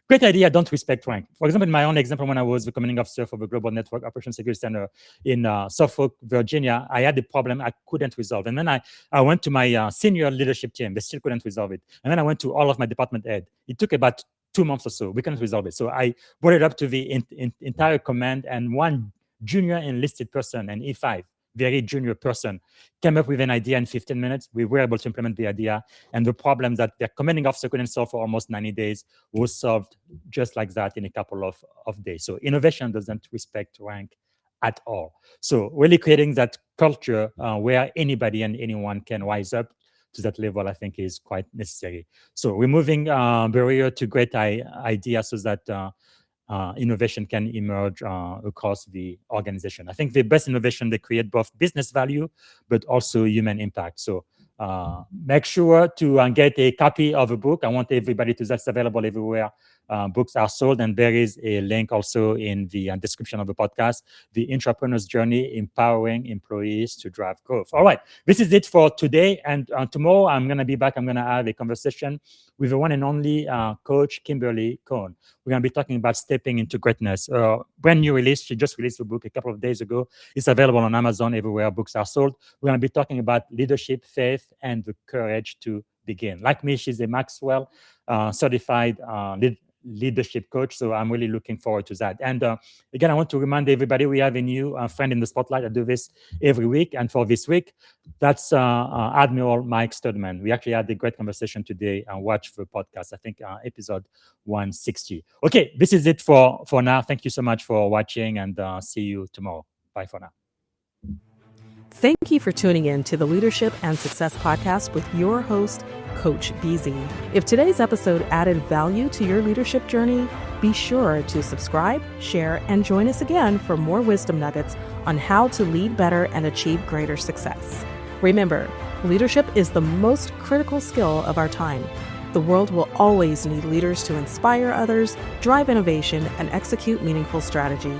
Great idea don't respect rank. For example, in my own example, when I was the commanding officer for the Global Network Operations Security Center in Suffolk, Virginia, I had a problem I couldn't resolve. And then I went to my senior leadership team. They still couldn't resolve it. And then I went to all of my department head. It took about 2 months or so. We couldn't resolve it. So I brought it up to the entire command, and one junior enlisted person, an E5, very junior person, came up with an idea in 15 minutes. We were able to implement the idea, and the problem that their commanding officer couldn't solve for almost 90 days was solved just like that in a couple of days. So innovation doesn't respect rank at all. So really creating that culture where anybody and anyone can rise up to that level, I think, is quite necessary. So removing barrier to great ideas so that innovation can emerge across the organization. I think the best innovation, they create both business value, but also human impact. So Make sure to get a copy of the book. I want everybody to, that's available everywhere books are sold. And there is a link also in the description of the podcast, The Intrapreneur's Journey, Empowering Employees to Drive Growth. All right, this is it for today. And tomorrow I'm going to be back. I'm going to have a conversation with the one and only Coach Kimberly Cohn. We're going to be talking about stepping into greatness. Brand new release. She just released the book a couple of days ago. It's available on Amazon everywhere books are sold. We're going to be talking about leadership, faith, and the courage to begin. Like me, she's a Maxwell certified leadership coach. So I'm really looking forward to that. And again, I want to remind everybody, we have a new friend in the spotlight. I do this every week. And for this week, that's Admiral Mike Studman. We actually had a great conversation today and watched the podcast, I think episode 160. Okay, this is it for now. Thank you so much for watching, and see you tomorrow. Bye for now. Thank you for tuning in to the Leadership and Success Podcast with your host, Coach BZ. If today's episode added value to your leadership journey, be sure to subscribe, share, and join us again for more wisdom nuggets on how to lead better and achieve greater success. Remember, leadership is the most critical skill of our time. The world will always need leaders to inspire others, drive innovation, and execute meaningful strategy.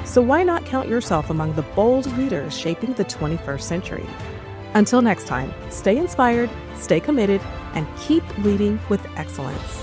So why not count yourself among the bold leaders shaping the 21st century? Until next time, stay inspired, stay committed, and keep leading with excellence.